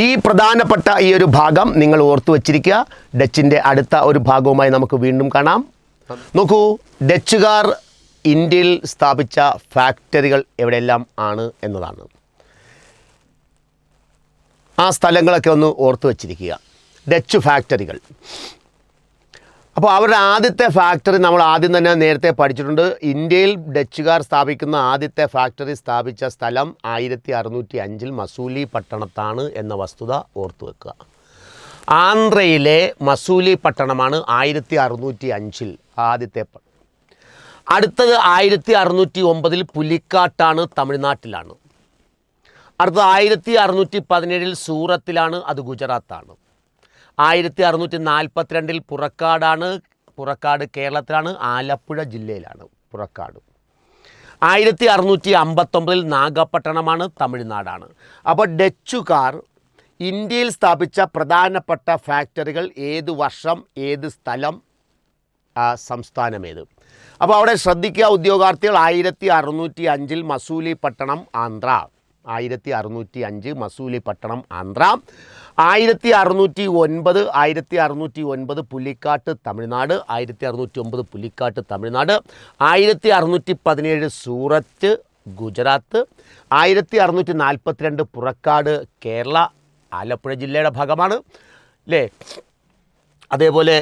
ഈ പ്രധാനപ്പെട്ട ഈ ഒരു ഭാഗം നിങ്ങൾ ഓർത്തു വച്ചിരിക്കുക. ഡച്ചിൻ്റെ അടുത്ത ഒരു ഭാഗവുമായി നമുക്ക് വീണ്ടും കാണാം. നോക്കൂ, ഡച്ചുകാർ ഇന്ത്യയിൽ സ്ഥാപിച്ച ഫാക്ടറികൾ എവിടെയെല്ലാം ആണ് എന്നതാണ്. ആ സ്ഥലങ്ങളൊക്കെ ഒന്ന് ഓർത്തു വച്ചിരിക്കുക. ഡച്ച് ഫാക്ടറികൾ. അപ്പോൾ അവരുടെ ആദ്യത്തെ ഫാക്ടറി നമ്മൾ ആദ്യം തന്നെ നേരത്തെ പഠിച്ചിട്ടുണ്ട്. ഇന്ത്യയിൽ ഡച്ചുകാർ സ്ഥാപിക്കുന്ന ആദ്യത്തെ ഫാക്ടറി സ്ഥാപിച്ച സ്ഥലം 1605 മസൂലി പട്ടണത്താണ് എന്ന വസ്തുത ഓർത്തു വെക്കുക. ആന്ധ്രയിലെ മസൂലി പട്ടണമാണ് 1605 ആദ്യത്തെ. അടുത്തത് 1609 പുലിക്കാട്ടാണ്, തമിഴ്നാട്ടിലാണ്. അടുത്തത് 1617 സൂറത്തിലാണ്, അത് ഗുജറാത്താണ്. 1642 പുറക്കാടാണ്, പുറക്കാട് കേരളത്തിലാണ്, ആലപ്പുഴ ജില്ലയിലാണ് പുറക്കാട്. 1659 നാഗപട്ടണമാണ്, തമിഴ്നാടാണ്. അപ്പോൾ ഡച്ചുകാർ ഇന്ത്യയിൽ സ്ഥാപിച്ച പ്രധാനപ്പെട്ട ഫാക്ടറികൾ ഏത് വർഷം, ഏത് സ്ഥലം, സംസ്ഥാനമേത്? അപ്പോൾ അവിടെ ശ്രദ്ധിക്കുക ഉദ്യോഗാർത്ഥികൾ. 1605 മസൂലി പട്ടണം, ആന്ധ്ര. 1605 മസൂലിപട്ടണം ആന്ധ്ര. 1609 പുലിക്കാട്ട് തമിഴ്നാട്. 1609 പുലിക്കാട്ട് തമിഴ്നാട്. 1617 സൂറത്ത് ഗുജറാത്ത്. 1642 പുറക്കാട് കേരള, ആലപ്പുഴ ജില്ലയുടെ ഭാഗമാണ് അല്ലേ. അതേപോലെ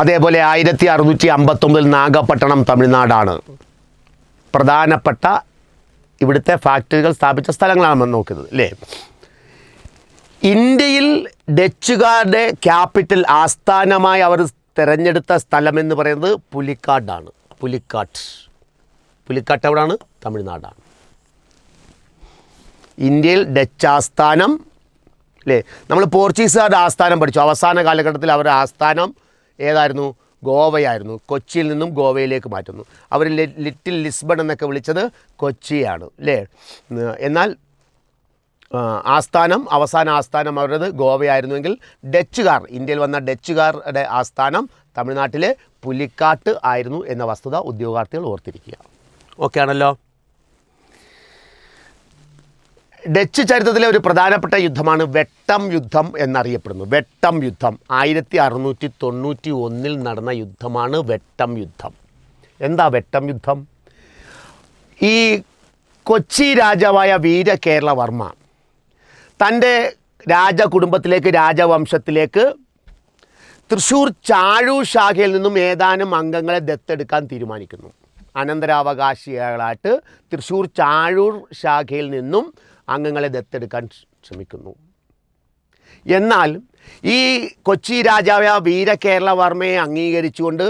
1659 നാഗപട്ടണം തമിഴ്നാടാണ്. പ്രധാനപ്പെട്ട ഇവിടുത്തെ ഫാക്ടറികൾ സ്ഥാപിച്ച സ്ഥലങ്ങളാണ് നമ്മൾ നോക്കുന്നത് അല്ലേ. ഇന്ത്യയിൽ ഡച്ചുകാരുടെ ക്യാപിറ്റൽ ആസ്ഥാനമായി അവർ തിരഞ്ഞെടുത്ത സ്ഥലമെന്ന് പറയുന്നത് പുലിക്കാടാണ്. പുലിക്കാട്ട് എവിടെയാണ്? തമിഴ്നാടാണ്. ഇന്ത്യയിൽ ഡച്ച് ആസ്ഥാനം അല്ലേ. നമ്മൾ പോർച്ചുഗീസുകാരുടെ ആസ്ഥാനം പഠിച്ചു. അവസാന കാലഘട്ടത്തിൽ അവരുടെ ആസ്ഥാനം ഏതായിരുന്നു? ഗോവയായിരുന്നു. കൊച്ചിയിൽ നിന്നും ഗോവയിലേക്ക് മാറ്റുന്നു. അവർ ലിറ്റിൽ ലിസ്ബൺ എന്നൊക്കെ വിളിച്ചത് കൊച്ചിയാണ് അല്ലേ. എന്നാൽ അവസാന ആസ്ഥാനം അവരുടേത് ഗോവയായിരുന്നുവെങ്കിൽ ഡച്ചുകാർ, ഇന്ത്യയിൽ വന്ന ഡച്ചുകാരുടെ ആസ്ഥാനം തമിഴ്നാട്ടിലെ പുലിക്കാട്ട് ആയിരുന്നു എന്ന വസ്തുത ഉദ്യോഗാർത്ഥികൾ ഓർത്തിരിക്കുക. ഓക്കെ ആണല്ലോ. ഡച്ച് ചരിത്രത്തിലെ ഒരു പ്രധാനപ്പെട്ട യുദ്ധമാണ് വെട്ടം യുദ്ധം എന്നറിയപ്പെടുന്നു. വെട്ടം യുദ്ധം 1691 നടന്ന യുദ്ധമാണ് വെട്ടം യുദ്ധം. എന്താ വെട്ടം യുദ്ധം? ഈ കൊച്ചി രാജാവായ വീരകേരളവർമ്മ തൻ്റെ രാജകുടുംബത്തിലേക്ക്, രാജവംശത്തിലേക്ക് തൃശ്ശൂർ ചാഴൂർ ശാഖയിൽ നിന്നും ഏതാനും അംഗങ്ങളെ ദത്തെടുക്കാൻ തീരുമാനിക്കുന്നു. അനന്തരാവകാശികളായിട്ട് തൃശ്ശൂർ ചാഴൂർ ശാഖയിൽ നിന്നും അംഗങ്ങളെ ദത്തെടുക്കാൻ ശ്രമിക്കുന്നു. എന്നാൽ ഈ കൊച്ചി രാജാവായ വീരകേരളവർമ്മയെ അംഗീകരിച്ചുകൊണ്ട്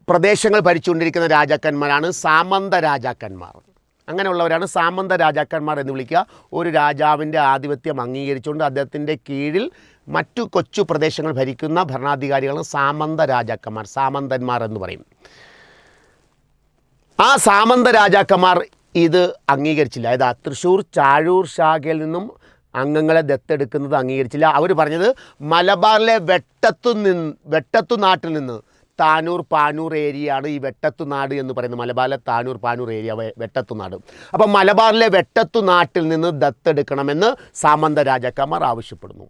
പ്രദേശങ്ങൾ ഭരിച്ചുകൊണ്ടിരിക്കുന്ന രാജാക്കന്മാരാണ് സാമന്ത രാജാക്കന്മാർ. അങ്ങനെയുള്ളവരാണ് സാമന്ത രാജാക്കന്മാർ എന്ന് വിളിക്കുക. ഒരു രാജാവിൻ്റെ ആധിപത്യം അംഗീകരിച്ചുകൊണ്ട് അദ്ദേഹത്തിൻ്റെ കീഴിൽ മറ്റു കൊച്ചു പ്രദേശങ്ങൾ ഭരിക്കുന്ന ഭരണാധികാരികളാണ് സാമന്ത രാജാക്കന്മാർ, സാമന്തന്മാർ എന്ന് പറയും. ആ സാമന്ത രാജാക്കന്മാർ ഇത് അംഗീകരിച്ചില്ല. ഏതാ? തൃശ്ശൂർ ചാഴൂർ ശാഖയിൽ നിന്നും അംഗങ്ങളെ ദത്തെടുക്കുന്നത് അംഗീകരിച്ചില്ല. അവർ പറഞ്ഞത് മലബാറിലെ വെട്ടത്തു നാട്ടിൽ നിന്ന്, താനൂർ പാനൂർ ഏരിയയാണ് ഈ വെട്ടത്തു നാട് എന്ന് പറയുന്നത്. മലബാറിലെ താനൂർ പാനൂർ ഏരിയ വെട്ടത്തു നാട്. അപ്പം മലബാറിലെ വെട്ടത്തു നാട്ടിൽ നിന്ന് ദത്തെടുക്കണമെന്ന് സാമന്ത രാജാക്കന്മാർ ആവശ്യപ്പെടുന്നു.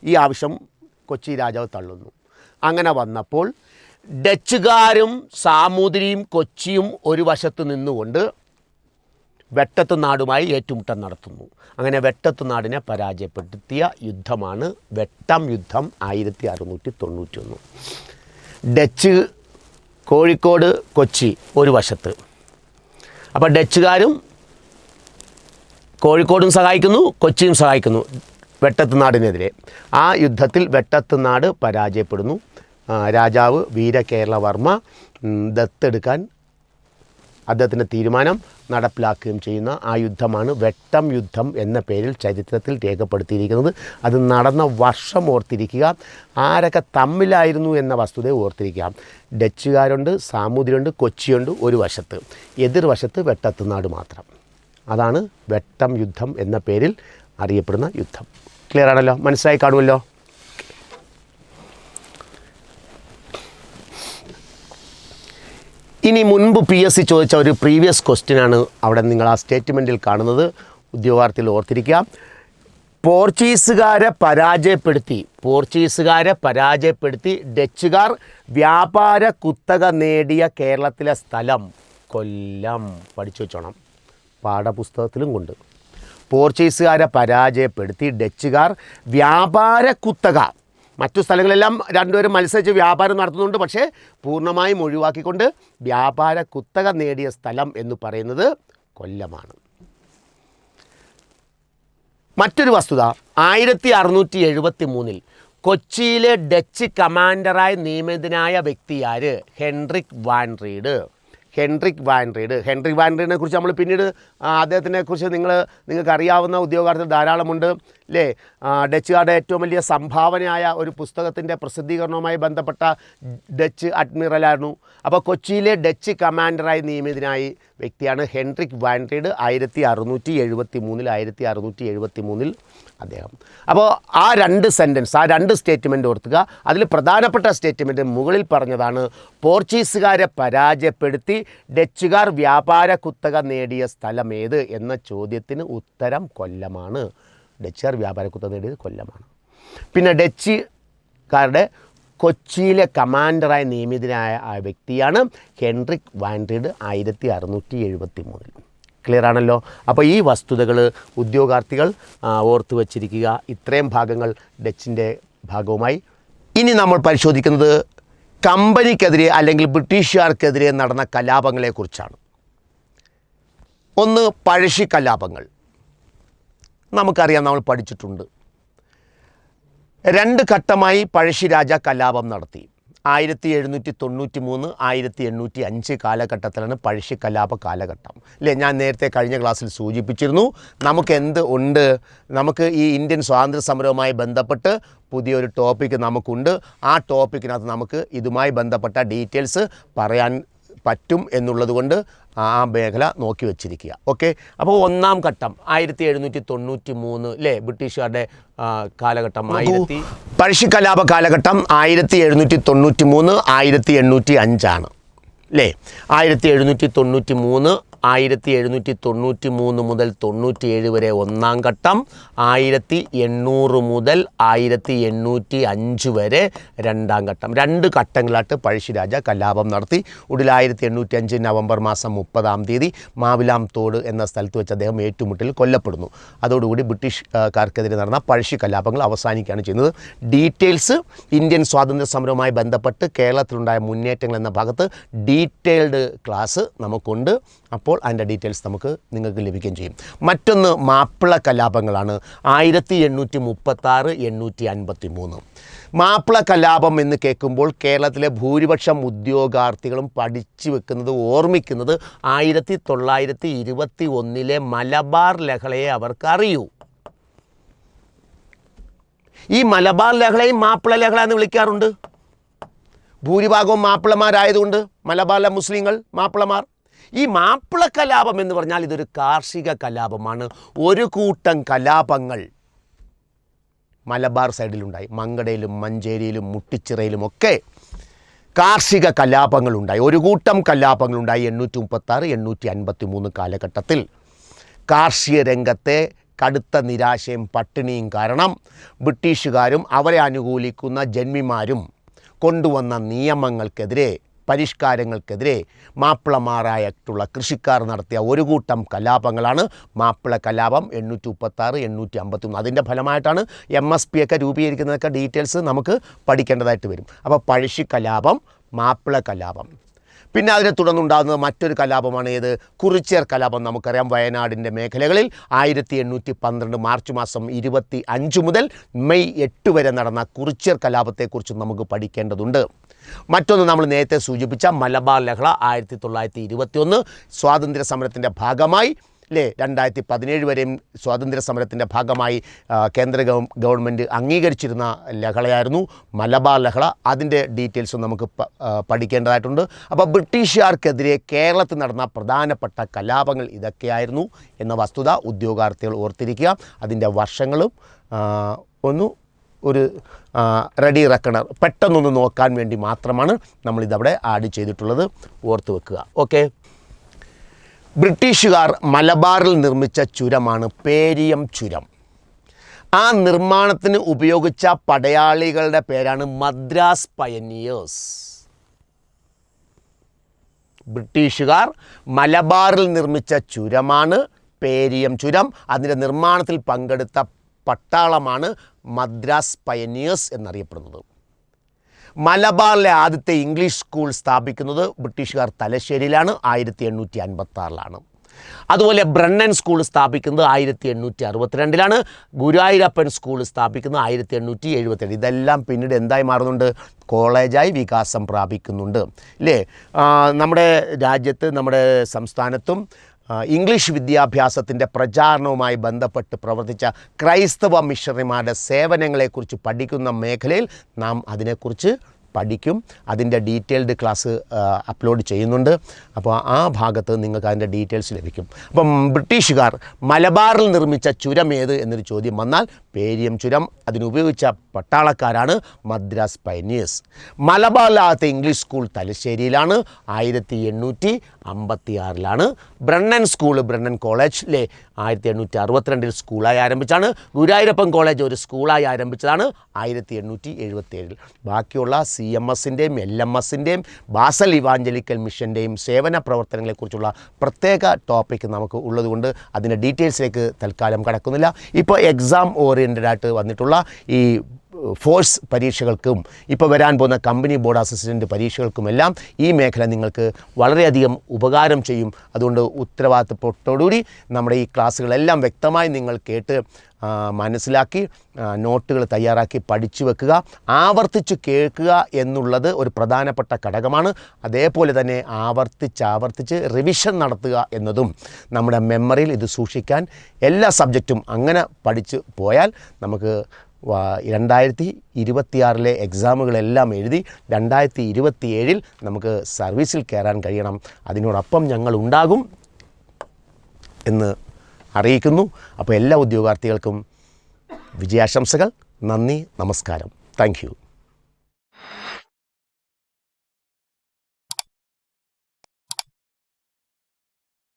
ഈ ആവശ്യം കൊച്ചി രാജാവ് തള്ളുന്നു. അങ്ങനെ വന്നപ്പോൾ ഡച്ചുകാരും സാമൂതിരിയും കൊച്ചിയും ഒരു വശത്ത് നിന്നുകൊണ്ട് വെട്ടത്തു നാടുമായി ഏറ്റുമുട്ടൽ നടത്തുന്നു. അങ്ങനെ വെട്ടത്തു നാടിനെ പരാജയപ്പെടുത്തിയ യുദ്ധമാണ് വെട്ടം യുദ്ധം 1691. ഡച്ച് കോഴിക്കോട്, കൊച്ചി ഒരു വശത്ത്. അപ്പോൾ ഡച്ചുകാരും കോഴിക്കോടും സഹായിക്കുന്നു, കൊച്ചിയും സഹായിക്കുന്നു വെട്ടത്തു നാടിനെതിരെ. ആ യുദ്ധത്തിൽ വെട്ടത്തു നാട് പരാജയപ്പെടുന്നു. രാജാവ് വീരകേരളവർമ്മ ദത്തെടുക്കാൻ അദ്ദേഹത്തിൻ്റെ തീരുമാനം നടപ്പിലാക്കുകയും ചെയ്യുന്ന ആ യുദ്ധമാണ് വെട്ടം യുദ്ധം എന്ന പേരിൽ ചരിത്രത്തിൽ രേഖപ്പെടുത്തിയിരിക്കുന്നത്. അത് നടന്ന വർഷം ഓർത്തിരിക്കുക. ആരൊക്കെ തമ്മിലായിരുന്നു എന്ന വസ്തുതയെ ഓർത്തിരിക്കുക. ഡച്ചുകാരുണ്ട്, സാമൂതിരിയുണ്ട്, കൊച്ചിയുണ്ട് ഒരു വശത്ത്, എതിർവശത്ത് വെട്ടത്തുനാട് മാത്രം. അതാണ് വെട്ടം യുദ്ധം എന്ന പേരിൽ അറിയപ്പെടുന്ന യുദ്ധം. ക്ലിയർ ആണല്ലോ? മനസ്സിലായി കാണുമല്ലോ? ഇനി മുൻപ് PSC ചോദിച്ച ഒരു പ്രീവിയസ് ക്വസ്റ്റ്യനാണ് അവിടെ നിങ്ങൾ ആ സ്റ്റേറ്റ്മെൻറ്റിൽ കാണുന്നത്. ഉദ്യോഗാർത്ഥികൾ ഓർത്തിരിക്കുക. പോർച്ചുഗീസുകാരെ പരാജയപ്പെടുത്തി ഡച്ചുകാർ വ്യാപാര കുത്തക നേടിയ കേരളത്തിലെ സ്ഥലം കൊല്ലം. പഠിച്ചു വെച്ചോണം, പാഠപുസ്തകത്തിലും കൊണ്ട്. പോർച്ചുഗീസുകാരെ പരാജയപ്പെടുത്തി ഡച്ചുകാർ വ്യാപാര കുത്തക, മറ്റു സ്ഥലങ്ങളെല്ലാം രണ്ടുപേരും മത്സരിച്ച് വ്യാപാരം നടത്തുന്നുണ്ട്, പക്ഷേ പൂർണ്ണമായും ഒഴിവാക്കിക്കൊണ്ട് വ്യാപാര കുത്തക നേടിയ സ്ഥലം എന്ന് പറയുന്നത് കൊല്ലമാണ്. മറ്റൊരു വസ്തുത, 1673 കൊച്ചിയിലെ ഡച്ച് കമാൻഡറായി നിയമിതനായ വ്യക്തിയാര്? Hendrik van Rheede. Hendrik van റീഡിനെ കുറിച്ച് നമ്മൾ പിന്നീട് അദ്ദേഹത്തിനെ കുറിച്ച് നിങ്ങൾക്ക് അറിയാവുന്ന ഉദ്യോഗാർത്ഥികൾ ധാരാളമുണ്ട്. അല്ലേ ഡച്ചുകാരുടെ ഏറ്റവും വലിയ സംഭാവനയായ ഒരു പുസ്തകത്തിൻ്റെ പ്രസിദ്ധീകരണവുമായി ബന്ധപ്പെട്ട ഡച്ച് അഡ്മിറലായിരുന്നു. അപ്പോൾ കൊച്ചിയിലെ ഡച്ച് കമാൻഡറായി നിയമിതനായ വ്യക്തിയാണ് ഹെൻറിക് വാൻഡ്രീഡ്. 1673 അദ്ദേഹം. അപ്പോൾ ആ രണ്ട് സ്റ്റേറ്റ്മെൻറ്റ് ഓർത്തുക. അതിൽ പ്രധാനപ്പെട്ട സ്റ്റേറ്റ്മെൻറ്റ് മുകളിൽ പറഞ്ഞതാണ്. പോർച്ചുഗീസുകാരെ പരാജയപ്പെടുത്തി ഡച്ചുകാർ വ്യാപാര കുത്തക നേടിയ സ്ഥലം ഏത് എന്ന ചോദ്യത്തിന് ഉത്തരം കൊല്ലമാണ്. ഡച്ചുകാർ വ്യാപാര കുത്തക നേടിയത് കൊല്ലമാണ്. പിന്നെ ഡച്ചുകാരുടെ കൊച്ചിയിലെ കമാൻഡറായി നിയമിതനായ ആ വ്യക്തിയാണ് ഹെൻറിക് വാൻഡ്രീഡ് 1673. ക്ലിയർ ആണല്ലോ. അപ്പോൾ ഈ വസ്തുതകൾ ഉദ്യോഗാർത്ഥികൾ ഓർത്തു വച്ചിരിക്കുക. ഇത്രയും ഭാഗങ്ങൾ ഡച്ചിൻ്റെ ഭാഗവുമായി. ഇനി നമ്മൾ പരിശോധിക്കുന്നത് കമ്പനിക്കെതിരെ അല്ലെങ്കിൽ ബ്രിട്ടീഷുകാർക്കെതിരെ നടന്ന കലാപങ്ങളെക്കുറിച്ചാണ്. ഒന്ന് പഴശ്ശി കലാപങ്ങൾ. നമുക്കറിയാം, നമ്മൾ പഠിച്ചിട്ടുണ്ട്. 2 ഘട്ടമായി പഴശ്ശിരാജ കലാപം നടത്തി. 1793, 1805 കാലഘട്ടത്തിലാണ് പഴശ്ശി കലാപ കാലഘട്ടം അല്ലേ. ഞാൻ നേരത്തെ കഴിഞ്ഞ ക്ലാസ്സിൽ സൂചിപ്പിച്ചിരുന്നു. നമുക്ക് ഈ ഇന്ത്യൻ സ്വാതന്ത്ര്യ സമരവുമായി ബന്ധപ്പെട്ട് പുതിയൊരു ടോപ്പിക്ക് നമുക്കുണ്ട്. ആ ടോപ്പിക്കിനകത്ത് നമുക്ക് ഇതുമായി ബന്ധപ്പെട്ട ഡീറ്റെയിൽസ് പറയാൻ പറ്റും എന്നുള്ളത് കൊണ്ട് ആ മേഖല നോക്കി വച്ചിരിക്കുക. ഓക്കെ. അപ്പോൾ ഒന്നാം ഘട്ടം 1793 അല്ലേ, ബ്രിട്ടീഷുകാരുടെ കാലഘട്ടം. പഴശ്ശി കലാപ കാലഘട്ടം 1793, 1805 അല്ലേ. 1793 മുതൽ 97 വരെ ഒന്നാം ഘട്ടം, 1800 മുതൽ 1805 വരെ രണ്ടാം ഘട്ടം. 2 ഘട്ടങ്ങളായിട്ട് പഴശ്ശിരാജ കലാപം നടത്തി. ഒടുവിൽ 1805 നവംബർ മാസം 30-ാം തീയതി മാവിലാം തോട് എന്ന സ്ഥലത്ത് വെച്ച് അദ്ദേഹം ഏറ്റുമുട്ടലിൽ കൊല്ലപ്പെടുന്നു. അതോടുകൂടി ബ്രിട്ടീഷുകാർക്കെതിരെ നടന്ന പഴശ്ശി കലാപങ്ങൾ അവസാനിക്കുകയാണ് ചെയ്യുന്നത്. ഡീറ്റെയിൽസ് ഇന്ത്യൻ സ്വാതന്ത്ര്യ സമരവുമായി ബന്ധപ്പെട്ട് കേരളത്തിലുണ്ടായ മുന്നേറ്റങ്ങൾ എന്ന ഭാഗത്ത് ഡീറ്റെയിൽഡ് ക്ലാസ് നമുക്കുണ്ട്. അപ്പോൾ അതിൻ്റെ ഡീറ്റെയിൽസ് നിങ്ങൾക്ക് ലഭിക്കുകയും ചെയ്യും. മറ്റൊന്ന് മാപ്പിള കലാപങ്ങളാണ്. 1836, 1853. മാപ്പിള കലാപം എന്ന് കേൾക്കുമ്പോൾ കേരളത്തിലെ ഭൂരിപക്ഷം ഉദ്യോഗാർത്ഥികളും പഠിച്ചു വെക്കുന്നത്, ഓർമ്മിക്കുന്നത് 1921 മലബാർ ലഹളയെ അവർക്കറിയൂ. ഈ മലബാർ ലഹളയും മാപ്പിള ലഹള എന്ന് വിളിക്കാറുണ്ട്. ഭൂരിഭാഗവും മാപ്പിളമാരായതുകൊണ്ട് മലബാറിലെ മുസ്ലിങ്ങൾ മാപ്പിളമാർ. ഈ മാപ്പിള കലാപം എന്ന് പറഞ്ഞാൽ ഇതൊരു കാർഷിക കലാപമാണ്. ഒരു കൂട്ടം കലാപങ്ങൾ മലബാർ സൈഡിലുണ്ടായി. മങ്കടയിലും മഞ്ചേരിയിലും മുട്ടിച്ചിറയിലും ഒക്കെ കാർഷിക കലാപങ്ങളുണ്ടായി. ഒരു കൂട്ടം കലാപങ്ങളുണ്ടായി 836, 853 കാലഘട്ടത്തിൽ. കാർഷിക രംഗത്തെ കടുത്ത നിരാശയും പട്ടിണിയും കാരണം ബ്രിട്ടീഷുകാരും അവരെ അനുകൂലിക്കുന്ന ജന്മിമാരും കൊണ്ടുവന്ന നിയമങ്ങൾക്കെതിരെ, പരിഷ്കാരങ്ങൾക്കെതിരെ മാപ്പിളമാരായിട്ടുള്ള കൃഷിക്കാർ നടത്തിയ ഒരു കൂട്ടം കലാപങ്ങളാണ് മാപ്പിള കലാപം 836, 853. അതിൻ്റെ ഫലമായിട്ടാണ് MSP ഒക്കെ രൂപീകരിക്കുന്നതൊക്കെ ഡീറ്റെയിൽസ് നമുക്ക് പഠിക്കേണ്ടതായിട്ട് വരും. അപ്പോൾ പഴശ്ശി കലാപം, മാപ്പിള കലാപം. പിന്നെ അതിനെ തുടർന്നുണ്ടാകുന്നത് മറ്റൊരു കലാപമാണ്. ഏത്? കുറിച്യർ കലാപം. നമുക്കറിയാം, വയനാടിൻ്റെ മേഖലകളിൽ 1812 മാർച്ച് മാസം 25 മുതൽ മെയ് 8 വരെ നടന്ന കുറിച്യർ കലാപത്തെക്കുറിച്ച് നമുക്ക് പഠിക്കേണ്ടതുണ്ട്. മറ്റൊന്ന് നമ്മൾ നേരത്തെ സൂചിപ്പിച്ച മലബാർ ലഹള 1921 സ്വാതന്ത്ര്യ സമരത്തിൻ്റെ ഭാഗമായി അല്ലേ, 2017 വരെയും സ്വാതന്ത്ര്യ സമരത്തിൻ്റെ ഭാഗമായി കേന്ദ്ര ഗവൺമെൻറ് അംഗീകരിച്ചിരുന്ന ലഹളയായിരുന്നു മലബാർ ലഹള. അതിൻ്റെ ഡീറ്റെയിൽസും നമുക്ക് പഠിക്കേണ്ടതായിട്ടുണ്ട്. അപ്പോൾ ബ്രിട്ടീഷുകാർക്കെതിരെ കേരളത്തിൽ നടന്ന പ്രധാനപ്പെട്ട കലാപങ്ങൾ ഇതൊക്കെയായിരുന്നു എന്ന വസ്തുത ഉദ്യോഗാർത്ഥികൾ ഓർത്തിരിക്കുക. അതിൻ്റെ വർഷങ്ങളും ഒരു റെഡി റെക്കണർ പെട്ടെന്നൊന്ന് നോക്കാൻ വേണ്ടി മാത്രമാണ് നമ്മളിതവിടെ ആഡ് ചെയ്തിട്ടുള്ളത്. ഓർത്ത് വെക്കുക. ഓക്കെ. ബ്രിട്ടീഷുകാർ മലബാറിൽ നിർമ്മിച്ച ചുരമാണ് പേരിയം ചുരം. ആ നിർമ്മാണത്തിന് ഉപയോഗിച്ച പടയാളികളുടെ പേരാണ് മദ്രാസ് പയനിയേഴ്സ്. ബ്രിട്ടീഷുകാർ മലബാറിൽ നിർമ്മിച്ച ചുരമാണ് പേരിയം ചുരം. അതിൻ്റെ നിർമ്മാണത്തിൽ പങ്കെടുത്ത പട്ടാളമാണ് മദ്രാസ് പയനിയേഴ്സ് എന്നറിയപ്പെടുന്നത്. മലബാറിലെ ആദ്യത്തെ ഇംഗ്ലീഷ് സ്കൂൾ സ്ഥാപിക്കുന്നത് ബ്രിട്ടീഷുകാർ തലശ്ശേരിയിലാണ്, 1856. അതുപോലെ ബ്രണ്ണൻ സ്കൂൾ സ്ഥാപിക്കുന്നത് 1862. ഗുരുവായൂരപ്പൻ സ്കൂൾ സ്ഥാപിക്കുന്നത് 1872. ഇതെല്ലാം പിന്നീട് എന്തായി മാറുന്നുണ്ട്? കോളേജായി വികാസം പ്രാപിക്കുന്നുണ്ട് അല്ലേ. നമ്മുടെ രാജ്യത്ത്, നമ്മുടെ സംസ്ഥാനത്തും ഇംഗ്ലീഷ് വിദ്യാഭ്യാസത്തിൻ്റെ പ്രചാരണവുമായി ബന്ധപ്പെട്ട് പ്രവർത്തിച്ച ക്രൈസ്തവ മിഷണറിമാരുടെ സേവനങ്ങളെക്കുറിച്ച് പഠിക്കുന്ന മേഖലയിൽ നാം അതിനെക്കുറിച്ച് പഠിക്കും. അതിൻ്റെ ഡീറ്റെയിൽഡ് ക്ലാസ് അപ്ലോഡ് ചെയ്യുന്നുണ്ട്. അപ്പോൾ ആ ഭാഗത്ത് നിങ്ങൾക്ക് അതിൻ്റെ ഡീറ്റെയിൽസ് ലഭിക്കും. അപ്പം ബ്രിട്ടീഷുകാർ മലബാറിൽ നിർമ്മിച്ച ചുരം ഏത് എന്നൊരു ചോദ്യം വന്നാൽ പേരിയം ചുരം. അതിനുപയോഗിച്ച പട്ടാളക്കാരാണ് മദ്രാസ് പൈനിയേഴ്സ്. മലബാറിലാകത്തെ ഇംഗ്ലീഷ് സ്കൂൾ തലശ്ശേരിയിലാണ്, 1856 ബ്രണ്ണൻ സ്കൂൾ, ബ്രണ്ണൻ കോളേജിലെ 1862 സ്കൂളായി ആരംഭിച്ചാണ്. ഗുരുവായൂരപ്പൻ കോളേജ് ഒരു സ്കൂളായി ആരംഭിച്ചതാണ് 1877. ബാക്കിയുള്ള CMSൻ്റെയും LMSൻ്റെയും ബാസൽ ഇവാഞ്ചലിക്കൽ മിഷൻ്റെയും സേവന പ്രവർത്തനങ്ങളെക്കുറിച്ചുള്ള പ്രത്യേക ടോപ്പിക് നമുക്ക് ഉള്ളതുകൊണ്ട് അതിൻ്റെ ഡീറ്റെയിൽസിലേക്ക് തൽക്കാലം കടക്കുന്നില്ല. ഇപ്പോൾ എക്സാം ഓറിയൻറ്റഡ് ആയിട്ട് വന്നിട്ടുള്ള ഈ ഫോഴ്സ് പരീക്ഷകൾക്കും ഇപ്പോൾ വരാൻ പോകുന്ന കമ്പനി ബോർഡ് അസിസ്റ്റൻ്റ് പരീക്ഷകൾക്കുമെല്ലാം ഈ മേഖല നിങ്ങൾക്ക് വളരെയധികം ഉപകാരം ചെയ്യും. അതുകൊണ്ട് ഉത്തരവാദിത്തത്തോടുകൂടി നമ്മുടെ ഈ ക്ലാസ്സുകളെല്ലാം വ്യക്തമായി നിങ്ങൾ കേട്ട് മനസ്സിലാക്കി നോട്ടുകൾ തയ്യാറാക്കി പഠിച്ചു വെക്കുക. ആവർത്തിച്ച് കേൾക്കുക എന്നുള്ളത് ഒരു പ്രധാനപ്പെട്ട ഘടകമാണ്. അതേപോലെ തന്നെ ആവർത്തിച്ച് റിവിഷൻ നടത്തുക എന്നതും നമ്മുടെ മെമ്മറിയിൽ ഇത് സൂക്ഷിക്കാൻ എല്ലാ സബ്ജക്റ്റും അങ്ങനെ പഠിച്ചു പോയാൽ നമുക്ക് 2026 എക്സാമുകളെല്ലാം എഴുതി 2027 നമുക്ക് സർവീസിൽ കയറാൻ കഴിയണം. അതിനോടൊപ്പം ഞങ്ങൾ ഉണ്ടാകും എന്ന് അറിയിക്കുന്നു. അപ്പോൾ എല്ലാ ഉദ്യോഗാർത്ഥികൾക്കും വിജയാശംസകൾ. നന്ദി, നമസ്കാരം. Thank you.